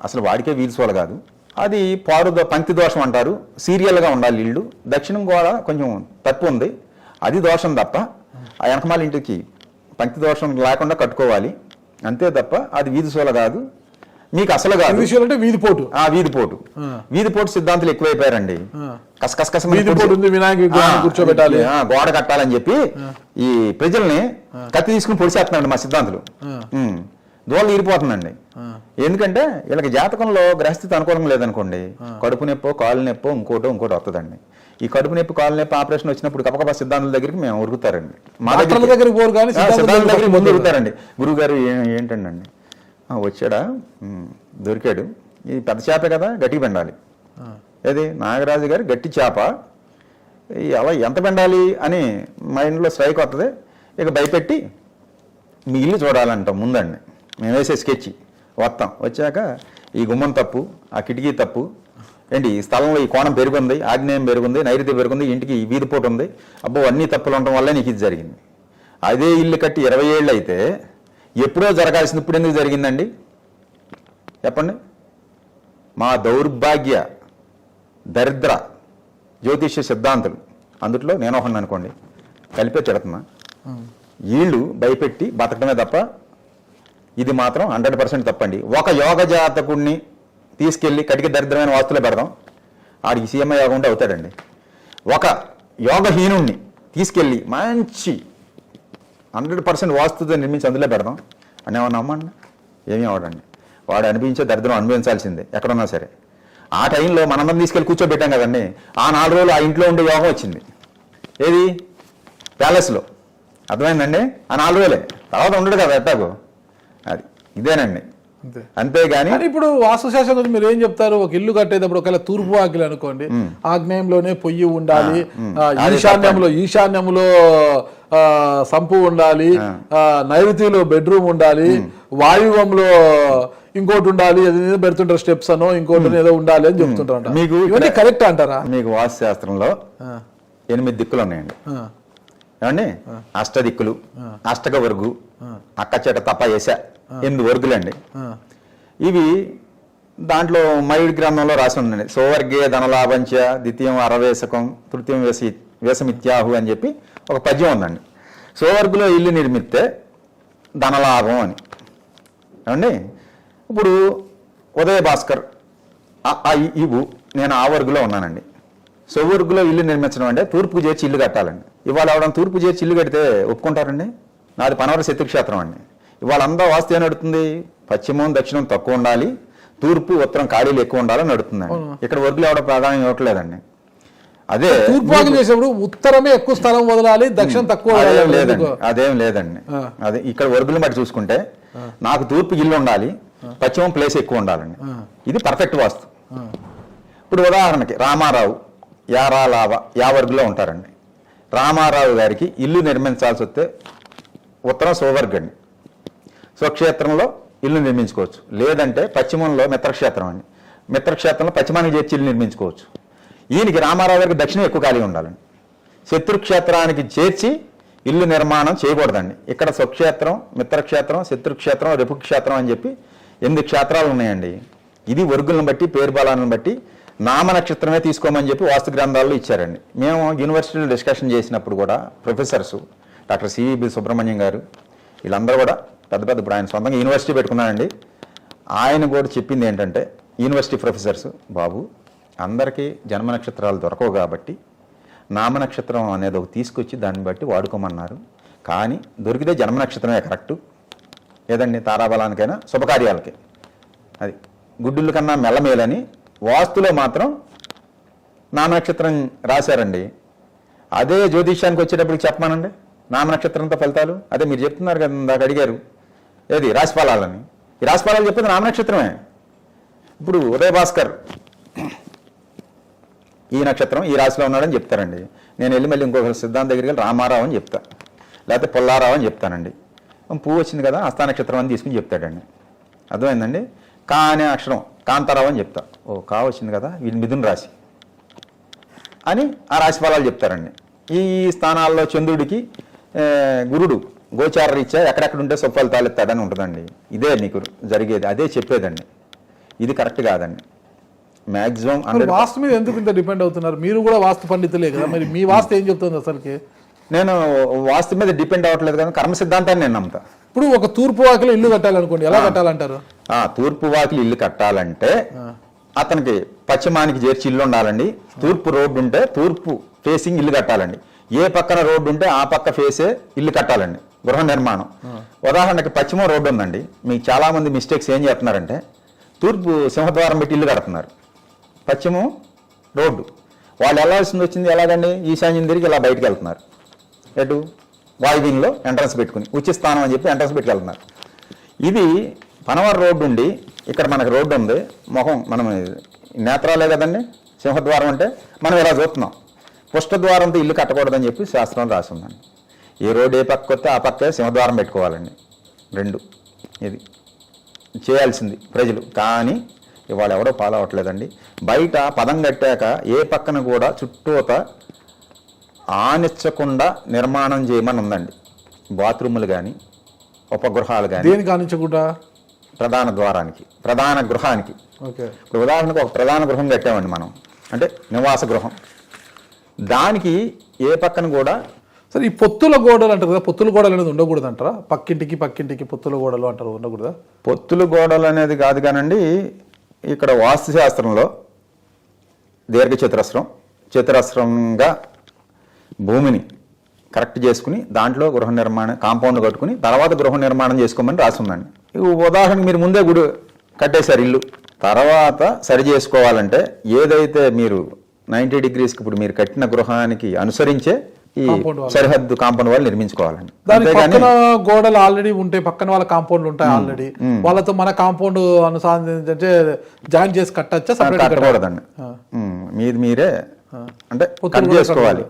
అసలు వాడికే వీధి సోల్ కాదు, అది పంక్తి దోషం అంటారు. సీరియల్గా ఉండాలి ఇల్లు. దక్షిణం కూడా కొంచెం తప్పు ఉంది, అది దోషం తప్ప. ఆ వెనకమాల ఇంటికి పంక్తి దోషం లేకుండా కట్టుకోవాలి అంతే తప్ప అది వీధి సోల కాదు, మీకు అసలు కాదు. అంటే వీధిపోటు, వీధిపోటు సిద్ధాంతులు ఎక్కువైపోయారండి. కసకస కూర్చోబెట్టాలి, గోడ కట్టాలని చెప్పి ఈ ప్రజల్ని కత్తి తీసుకుని పొడిచేస్తున్నాడు మా సిద్ధాంతులు. దోళ్ళు తీరిపోతుందండి. ఎందుకంటే వీళ్ళకి జాతకంలో గ్రహస్థితి అనుకూలంగా లేదనుకోండి, కడుపు నొప్పో కాలు నొప్పో ఇంకోటి వస్తుందండి. ఈ కడుపు నొప్పి కాలు నొప్పి ఆపరేషన్ వచ్చినప్పుడు కపకప సిద్ధాంతుల దగ్గరికి మేము ఉరుకుతారండి. మా దగ్గరికి ముందు ఉరుకుతారండి. గురువు గారు ఏంటండి వచ్చాడా, దొరికాడు, ఈ పెద్ద చేపే కదా గట్టిగా పెండాలి. ఏది నాగరాజు గారు గట్టి చేప, అలా ఎంత పెండాలి అని మైండ్లో స్ట్రైక్ వస్తుంది. ఇక భయపెట్టి మీ ఇల్లు చూడాలంటాం ముందండి. మేము వేసే స్కెచ్ వచ్చాక ఈ గుమ్మం తప్పు, ఆ కిటికీ తప్పు, ఏంటి ఈ స్థలంలో ఈ కోణం పెరుగుంది, ఆగ్నేయం పెరుగుంది, నైరుతి పెరుగుంది, ఇంటికి ఈ వీధిపోటు ఉంది, అబ్బో అన్ని తప్పులు ఉండటం వల్ల నీకు ఇది జరిగింది. అదే ఇల్లు కట్టి 20 ఏళ్ళు అయితే ఎప్పుడో జరగాల్సింది ఇప్పుడు ఎందుకు జరిగిందండి చెప్పండి? మా దౌర్భాగ్య దరిద్ర జ్యోతిష్య సిద్ధాంతులు, అందుట్లో నేను ఒకటి అనుకోండి, కలిపే చెడుతున్నా. వీళ్ళు భయపెట్టి బతకడమే తప్ప ఇది మాత్రం 100% తప్పండి. ఒక యోగ జాతకుడిని తీసుకెళ్ళి కటిక దరిద్రమైన వాస్తులో పెడదాం, ఆడికి సీఎంఐ యోగం ఉంటే అవుతాడండి. ఒక యోగహీనుణ్ణి తీసుకెళ్ళి మంచి 100% వాస్తుతో నిర్మించి అందులో పెడదాం అని ఏమన్నా అమ్మండి, ఏమీ అవడండి. వాడు అనిపించే దరిద్రం అనుభవించాల్సిందే ఎక్కడున్నా సరే. ఆ టైంలో మనందరం తీసుకెళ్ళి కూర్చోబెట్టాం కదండి, ఆ 4 రోజులు ఆ ఇంట్లో ఉండే యోగం వచ్చింది. ఏది ప్యాలెస్లో, అర్థమైందండి? ఆ 4 రోజులే, తర్వాత ఉండడు కదా ఎట్టాగో. అది ఇదేనండి, అంతేగాని. ఇప్పుడు వాస్తుశాస్త్రం గురించి మీరు ఏం చెప్తారు? ఒక ఇల్లు కట్టేటప్పుడు ఒకవేళ తూర్పు వాకిలి అనుకోండి, ఆగ్నేయంలోనే పొయ్యి ఉండాలి, ఈశాన్యంలో సంపు ఉండాలి, నైరుతిలో బెడ్రూమ్ ఉండాలి, వాయువ్యంలో ఇంకోటి ఉండాలి, ఏదో పెడుతుంటారు స్టెప్స్ అనో ఇంకోటి ఏదో ఉండాలి అని చెప్తుంటారు. మీకు ఇవన్నీ కరెక్ట్ అంటారా? మీకు వాస్తు శాస్త్రంలో 8 దిక్కులు ఉన్నాయండి ఏమండి? అష్టదిక్కులు, అష్టక వర్గు, అక్కచెట తప్ప వేసా 8 వర్గులండి. ఇవి దాంట్లో మయూడి గ్రంథంలో రాసి ఉందండి. సోవర్గే ధనలాభంచ, ద్వితీయం అరవేశకం, తృతీయం వేసమిత్యాహు అని చెప్పి ఒక పద్యం ఉందండి. సోవర్గులో ఇల్లు నిర్మిస్తే ధనలాభం అని. ఏమండి? ఇప్పుడు ఉదయ భాస్కర్ ఇవు నేను ఆ వర్గులో ఉన్నానండి. సోవర్గులో ఇల్లు నిర్మించడం అంటే తూర్పుకు చేర్చి ఇల్లు కట్టాలండి. ఇవాళ అవడం తూర్పు చేర్చి ఇల్లు కడితే ఒప్పుకుంటారండి? నాది పనవర శత్రుక్షేత్రం అండి. ఇవాళ అంతా వాస్తు ఏం నడుతుంది? పశ్చిమం దక్షిణం తక్కువ ఉండాలి, తూర్పు ఉత్తరం ఖాళీలు ఎక్కువ ఉండాలని నడుతుందండి. ఇక్కడ వర్గులు ఎవడ ప్రాధాన్యం ఇవ్వట్లేదండి. అదే తూర్పు చేసినప్పుడు ఉత్తరమే ఎక్కువ స్థలం వదలాలి, దక్షిణం తక్కువ లేదండి. అదేం లేదండి. అదే ఇక్కడ వర్గులు బట్టి చూసుకుంటే నాకు తూర్పు ఇల్లు ఉండాలి, పశ్చిమం ప్లేస్ ఎక్కువ ఉండాలండి. ఇది పర్ఫెక్ట్ వాస్తు. ఇప్పుడు ఉదాహరణకి రామారావు యా వర్గులో ఉంటారండి. రామారావు గారికి ఇల్లు నిర్మించాల్సి వస్తే ఉత్తరం సోవర్గండి, స్వక్షేత్రంలో ఇల్లు నిర్మించుకోవచ్చు. లేదంటే పశ్చిమంలో మిత్రక్షేత్రం అండి, మిత్రక్షేత్రంలో పశ్చిమానికి చేర్చి ఇల్లు నిర్మించుకోవచ్చు. ఈయనకి రామారావు గారికి దక్షిణం ఎక్కువ ఖాళీ ఉండాలండి. శత్రుక్షేత్రానికి చేర్చి ఇల్లు నిర్మాణం చేయకూడదండి. ఇక్కడ స్వక్షేత్రం, మిత్రక్షేత్రం, శత్రుక్షేత్రం, రిపుక్షేత్రం అని చెప్పి 8 క్షేత్రాలు ఉన్నాయండి. ఇది వర్గులను బట్టి, పేరు బలాలను బట్టి నామ నక్షత్రమే తీసుకోమని చెప్పి వాస్తు గ్రంథాల్లో ఇచ్చారండి. మేము యూనివర్సిటీలో డిస్కషన్ చేసినప్పుడు కూడా ప్రొఫెసర్స్ డాక్టర్ సివి సుబ్రహ్మణ్యం గారు వీళ్ళందరూ కూడా పెద్ద పెద్ద, ఇప్పుడు ఆయన సొంతంగా యూనివర్సిటీ పెట్టుకున్నానండి. ఆయన కూడా చెప్పింది ఏంటంటే, యూనివర్సిటీ ప్రొఫెసర్స్, బాబు అందరికీ జన్మ నక్షత్రాలు దొరకవు కాబట్టి నామ నక్షత్రం అనేది ఒక తీసుకొచ్చి దాన్ని బట్టి వాడుకోమన్నారు. కానీ దొరికితే జన్మ నక్షత్రమే కరెక్టు, ఏదండి తారాబలానికైనా శుభకార్యాలకి. అది గుడ్డుల కన్నా మెల్లమేలని వాస్తులో మాత్రం నామ నక్షత్రం రాశారండి. అదే జ్యోతిష్యానికి వచ్చేటప్పటికి చెప్పమానండి నామ నక్షత్రంతో ఫలితాలు. అదే మీరు చెప్తున్నారు కదా, ఇందాక అడిగారు ఏది రాశిఫలాలని. ఈ రాశిఫలాలు చెప్పేది నామ నక్షత్రమే. ఇప్పుడు ఉదయ భాస్కర్ ఈ నక్షత్రం ఈ రాశిలో ఉన్నాడని చెప్తారండి. నేను వెళ్ళి మళ్ళీ ఇంకొక సిద్ధాంతం దగ్గరికి వెళ్ళి రామారావు అని చెప్తా, లేకపోతే పుల్లారావు అని చెప్తానండి. పువ్వు వచ్చింది కదా హస్త నక్షత్రం అని తీసుకుని చెప్తాడండి. అర్థమైందండి. కా అనే అక్షరం కాంతారావు అని చెప్తా, ఓ కా వచ్చింది కదా వీడి మిథున రాశి అని ఆ రాశి ఫలాలు చెప్తారండి. ఈ స్థానాల్లో చంద్రుడికి గురుడు గోచార రీత్యా ఎక్కడెక్కడ ఉంటే సుఫలితాలు ఇస్తాడని ఉంటుందండి. ఇదే నీకు జరిగేది, అదే చెప్పేదండి. ఇది కరెక్ట్ కాదండి. మ్యాక్సిమం వాస్తు మీద ఎందుకు ఇంత డిపెండ్ అవుతున్నారు? మీరు కూడా వాస్తు పండితులే కదా, మరి మీ వాస్తు ఏం చెప్తుంది అసలుకి? నేను వాస్తు మీద డిపెండ్ అవ్వట్లేదు కదా, కర్మ సిద్ధాంతాన్ని నేను నమ్ముతా. ఇప్పుడు ఒక తూర్పు వాకిలి ఇల్లు కట్టాలనుకోండి, ఎలా కట్టాలంటారు? తూర్పు వాకిలి ఇల్లు కట్టాలంటే అతనికి పశ్చిమానికి చేర్చి ఇల్లు ఉండాలండి. తూర్పు రోడ్డు ఉంటే తూర్పు ఫేసింగ్ ఇల్లు కట్టాలండి. ఏ పక్కన రోడ్డు ఉంటే ఆ పక్క ఫేసే ఇల్లు కట్టాలండి గృహ నిర్మాణం. ఉదాహరణకి పశ్చిమ రోడ్డు ఉందండి, మీకు చాలా మంది మిస్టేక్స్ ఏం చేస్తున్నారంటే తూర్పు సింహద్వారం పెట్టి ఇల్లు కడుతున్నారు. పశ్చిమ రోడ్డు వాళ్ళు వెళ్ళాల్సింది వచ్చింది ఎలాగండి, ఈశాన్యం తిరిగి ఇలా బయటకు వెళ్తున్నారు. ఎటు వాయువ్యంలో ఎంట్రన్స్ పెట్టుకుని ఉచిత స్థానం అని చెప్పి ఎంట్రన్స్ పెట్టుకెళ్తున్నారు. ఇది పనవరం రోడ్డు ఉండి ఇక్కడ మనకు రోడ్డు ఉంది, మొహం మనం నేత్రాలే కదండి సింహద్వారం అంటే, మనం ఇలా చూస్తున్నాం. పుష్టద్వారంతో ఇల్లు కట్టకూడదని చెప్పి శాస్త్రం రాసి ఉందండి. ఏ రోడ్డు ఏ పక్క వస్తే ఆ పక్కే సింహద్వారం పెట్టుకోవాలండి. 2 ఇది చేయాల్సింది ప్రజలు. కానీ ఇవాళ ఎవడో ఫాలో అవ్వట్లేదండి. బయట పదం కట్టాక ఏ పక్కన కూడా చుట్టూత ఆనిచ్చకుండా నిర్మాణం చేయమని ఉందండి. బాత్రూములు కానీ ఉపగృహాలు కానీ. దేనికి ఆనించకుండా? ప్రధాన ద్వారానికి, ప్రధాన గృహానికి. ఇప్పుడు ఉదాహరణకు ఒక ప్రధాన గృహం కట్టామండి మనం, అంటే నివాస గృహం. దానికి ఏ పక్కన కూడా సరే ఈ పొత్తుల గోడలు అంటారు కదా, పొత్తుల గోడలు అనేది ఉండకూడదు అంటారా? పక్కింటికి పొత్తుల గోడలు అంటారు, ఉండకూడదా? పొత్తుల గోడలు అనేది కాదు కానండి, ఇక్కడ వాస్తుశాస్త్రంలో చతురస్రంగా భూమిని కరెక్ట్ చేసుకుని దాంట్లో గృహ నిర్మాణం కాంపౌండ్ కట్టుకుని తర్వాత గృహ నిర్మాణం చేసుకోమని రాసి ఉందండి. ఉదాహరణకు మీరు ముందే గుడి కట్టేశారు ఇల్లు, తర్వాత సరి చేసుకోవాలంటే ఏదైతే మీరు 90 డిగ్రీస్కి ఇప్పుడు మీరు కట్టిన గృహానికి అనుసరించే ఈ సరిహద్దు కాంపౌండ్ వాళ్ళు నిర్మించుకోవాలండి. పక్కన గోడలు ఆల్రెడీ ఉంటాయి, పక్కన వాళ్ళ కాంపౌండ్లు ఉంటాయి ఆల్రెడీ, వాళ్ళతో మన కాంపౌండ్ అనుసంధానించే జాయిన్ చేసి కట్టచ్చా? కట్టకూడదండి, మీరే అంటే కట్ చేసుకోవాలి.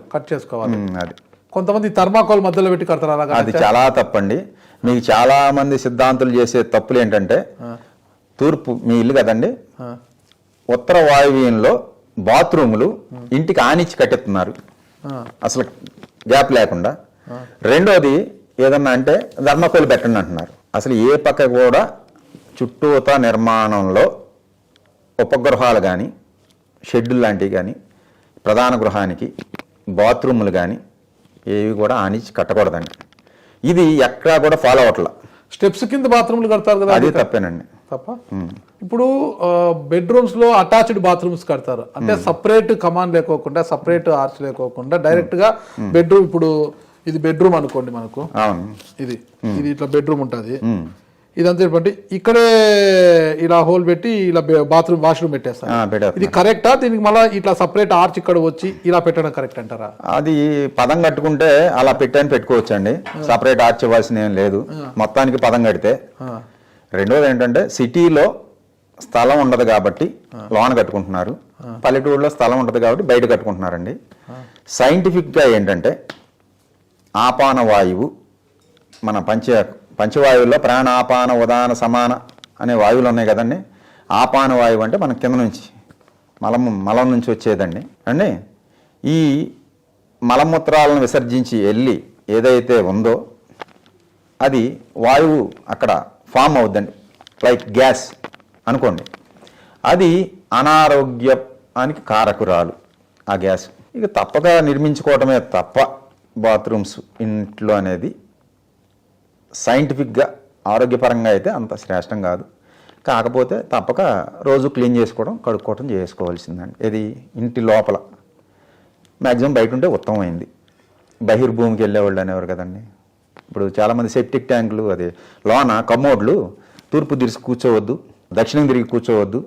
అది కొంతమంది థర్మాకోల్ మధ్యలో పెట్టి కడతారు, అలాగా అది చాలా తప్పండి. మీకు చాలా మంది సిద్ధాంతులు చేసే తప్పులు ఏంటంటే, తూర్పు మీ ఇల్లు కదండి, ఉత్తర వాయువ్యంలో బాత్రూములు ఇంటికి ఆనిచ్చి కట్టెత్తున్నారు అసలు గ్యాప్ లేకుండా. రెండోది ఏదన్నా అంటే ధర్మకోలు పెట్టండి అంటున్నారు. అసలు ఏ పక్క కూడా చుట్టూత నిర్మాణంలో ఉపగృహాలు కానీ షెడ్యూల్ లాంటివి కానీ ప్రధాన గృహానికి బాత్రూములు కానీ ఏవి కూడా ఆనిచ్చి కట్టకూడదండి. ఇది ఎక్కడా కూడా ఫాలో అవట్లా. స్టెప్స్ కింద బాత్రూమ్లు కడతారు కదా, అది తప్పేనండి. తప్ప. ఇప్పుడు బెడ్రూమ్స్ లో అటాచ్డ్ బాత్రూమ్స్ కడతారు, అంటే సపరేట్ కమాన్ లేకోకుండా, సపరేట్ ఆర్చ్ లేకోకుండా డైరెక్ట్ గా బెడ్రూమ్. ఇప్పుడు ఇది బెడ్రూమ్ అనుకోండి, మనకు ఇది ఇట్లా బెడ్రూమ్ ఉంటుంది, ఇదంతా ఏంటంటే ఇక్కడే ఇలా హోల్ పెట్టి ఇలా బాత్రూమ్ వాష్రూమ్ పెట్టేస్తారు. ఇది కరెక్టా? దీనికి మళ్ళీ ఇట్లా సపరేట్ ఆర్చ్ ఇక్కడ వచ్చి ఇలా పెట్టడం కరెక్ట్ అంటారా? అది పదం కట్టుకుంటే అలా పెట్టుకోవచ్చు అండి, సపరేట్ ఆర్చ్ ఇవ్వాల్సిన ఏం లేదు మొత్తానికి పదం కడితే. రెండోది ఏంటంటే సిటీలో స్థలం ఉండదు కాబట్టి లోన కట్టుకుంటున్నారు, పల్లెటూరులో స్థలం ఉండదు కాబట్టి బయట కట్టుకుంటున్నారండి. సైంటిఫిక్గా ఏంటంటే ఆపాన వాయువు, మన పంచవాయువుల్లో ప్రాణాపాన ఉదాన సమాన అనే వాయువులు ఉన్నాయి కదండి. ఆపాన వాయువు అంటే మన కింద నుంచి మలం నుంచి వచ్చేదండి అండి. ఈ మలమూత్రాలను విసర్జించి వెళ్ళి ఏదైతే ఉందో అది వాయువు అక్కడ ఫామ్ అవుద్దండి, లైక్ గ్యాస్ అనుకోండి. అది అనారోగ్యానికి కారకురాలు ఆ గ్యాస్. ఇక తప్పక నిర్మించుకోవటమే తప్ప బాత్రూమ్స్ ఇంట్లో అనేది సైంటిఫిక్గా ఆరోగ్యపరంగా అయితే అంత శ్రేష్టం కాదు. కాకపోతే తప్పక రోజు క్లీన్ చేసుకోవడం, కడుక్కోవడం చేసుకోవాల్సిందండి. ఇది ఇంటి లోపల మ్యాక్సిమం బయట ఉంటే ఉత్తమమైంది. బహిర్భూమికి వెళ్ళేవాళ్ళు అనేవారు కదండి. ఇప్పుడు చాలామంది సెప్టిక్ ట్యాంకులు, అది లోన కమోడ్లు తూర్పు తిరిగి కూర్చోవద్దు, దక్షిణం తిరిగి కూర్చోవద్దు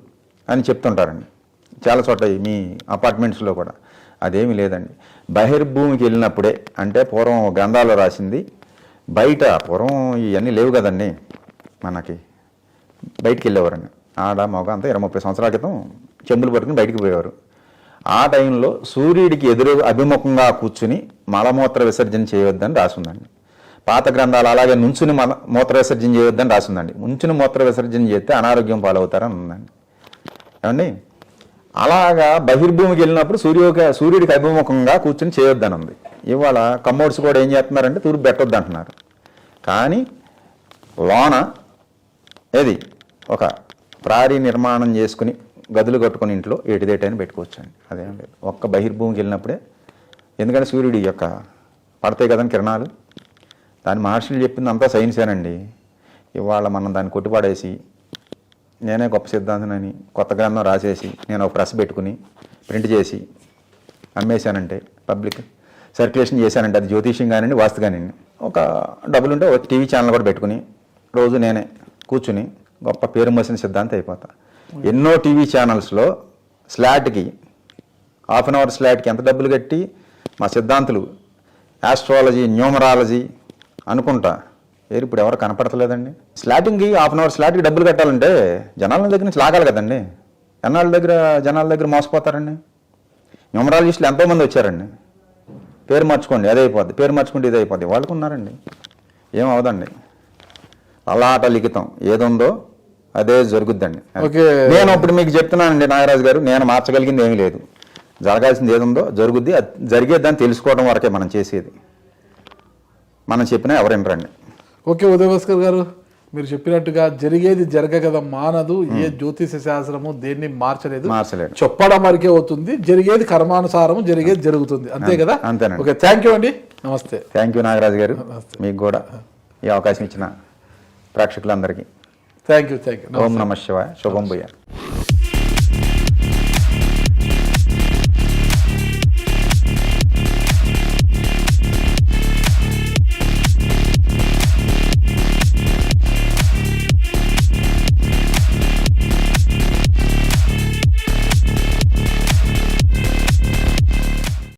అని చెప్తుంటారండి చాలా చోట్ల, మీ అపార్ట్మెంట్స్లో కూడా. అదేమీ లేదండి. బహిర్భూమికి వెళ్ళినప్పుడే, అంటే పూర్వం గ్రంథాల్లో రాసింది, బయట పూర్వం ఇవన్నీ లేవు కదండి మనకి, బయటికి వెళ్ళేవారండి ఆడ మగ అంతా 20-30 సంవత్సరాల క్రితం చెంబులు పట్టుకుని బయటికి పోయేవారు. ఆ టైంలో సూర్యుడికి ఎదురు అభిముఖంగా కూర్చుని మలమూత్ర విసర్జన చేయవద్దని రాసిందండి. పాత గ్రంథాలు అలాగే నుంచుని మూత్ర విసర్జన చేయొద్దని రాసిందండి. నుంచుని మూత్ర విసర్జన చేస్తే అనారోగ్యం పాలవుతారని ఉందండి. ఏమండి, అలాగా బహిర్భూమికి వెళ్ళినప్పుడు సూర్యుడికి అభిముఖంగా కూర్చుని చేయొద్దని ఉంది. ఇవాళ కమ్మోడ్స్ కూడా ఏం చేస్తున్నారంటే తూర్పు పెట్టొద్దు అంటున్నారు. కానీ లోన ఏది ఒక ప్రారీ నిర్మాణం చేసుకుని గదులు కట్టుకుని ఇంట్లో ఏటిదేటని పెట్టుకోవచ్చండి. అదేం లేదు, ఒక్క బహిర్భూమికి వెళ్ళినప్పుడే. ఎందుకంటే సూర్యుడి యొక్క పడతాయి కదండి కిరణాలు, దాని మహర్షులు చెప్పింది అంతా సైన్సేనండి. ఇవాళ మనం దాన్ని కొట్టిపాడేసి నేనే గొప్ప సిద్ధాంతనని కొత్త గ్రంథం రాసేసి నేను ఒక ప్రెస్ పెట్టుకుని ప్రింట్ చేసి అమ్మేశానంటే, పబ్లిక్ సర్క్యులేషన్ చేశానంటే, అది జ్యోతిష్యం కానివ్వండి, వాస్తు కానివ్వండి, ఒక డబ్బులు ఉంటే ఒక టీవీ ఛానల్ కూడా పెట్టుకుని రోజు నేనే కూర్చుని గొప్ప పేరు మోసిన సిద్ధాంతం అయిపోతా. ఎన్నో టీవీ ఛానల్స్లో స్లాట్కి, హాఫ్ అన్ అవర్ స్లాట్కి ఎంత డబ్బులు కట్టి మా సిద్ధాంతులు ఆస్ట్రాలజీ, న్యూమరాలజీ అనుకుంటా ఇప్పుడు ఎవరు కనపడతలేదండి. స్లాటింగ్కి హాఫ్ అన్ అవర్ స్లాట్కి డబ్బులు కట్టాలంటే జనాల దగ్గర నుంచి లాగాలి కదండి. జనాల దగ్గర మోసపోతారండి. న్యూమరాలజిస్టులు ఎంతోమంది వచ్చారండి. పేరు మార్చుకోండి అదే అయిపోద్ది, పేరు మార్చుకుంటే ఇది అయిపోద్ది, వాళ్ళకు ఉన్నారండి. ఏం అవదండి. అలాట లిఖితం ఏదుందో అదే జరుగుద్దండి. నేను ఇప్పుడు మీకు చెప్తున్నానండి నాగరాజు గారు, నేను మార్చగలిగింది ఏమీ లేదు. జరగాల్సింది ఏదుందో జరుగుద్ది, జరిగేదాన్ని తెలుసుకోవడం వరకే మనం చేసేది. మనం చెప్పినా ఎవరైనా. ఓకే ఉదయభాస్కర్ గారు, మీరు చెప్పినట్టుగా జరిగేది జరగగద మానదు. ఏ జ్యోతిష శాస్త్రము దేన్ని మార్చలేదు, చెప్పడం వరకే అవుతుంది. జరిగేది కర్మానుసారము, జరిగేది జరుగుతుంది, అంతే కదా. అంతేనండి. ఓకే, థ్యాంక్ యూ అండి, నమస్తే. థ్యాంక్ యూ నాగరాజు గారు, మీకు కూడా ఈ అవకాశం ఇచ్చిన ప్రేక్షకులందరికీ థ్యాంక్ యూ. ఓం నమః శివాయ. శుభం భూయాత్.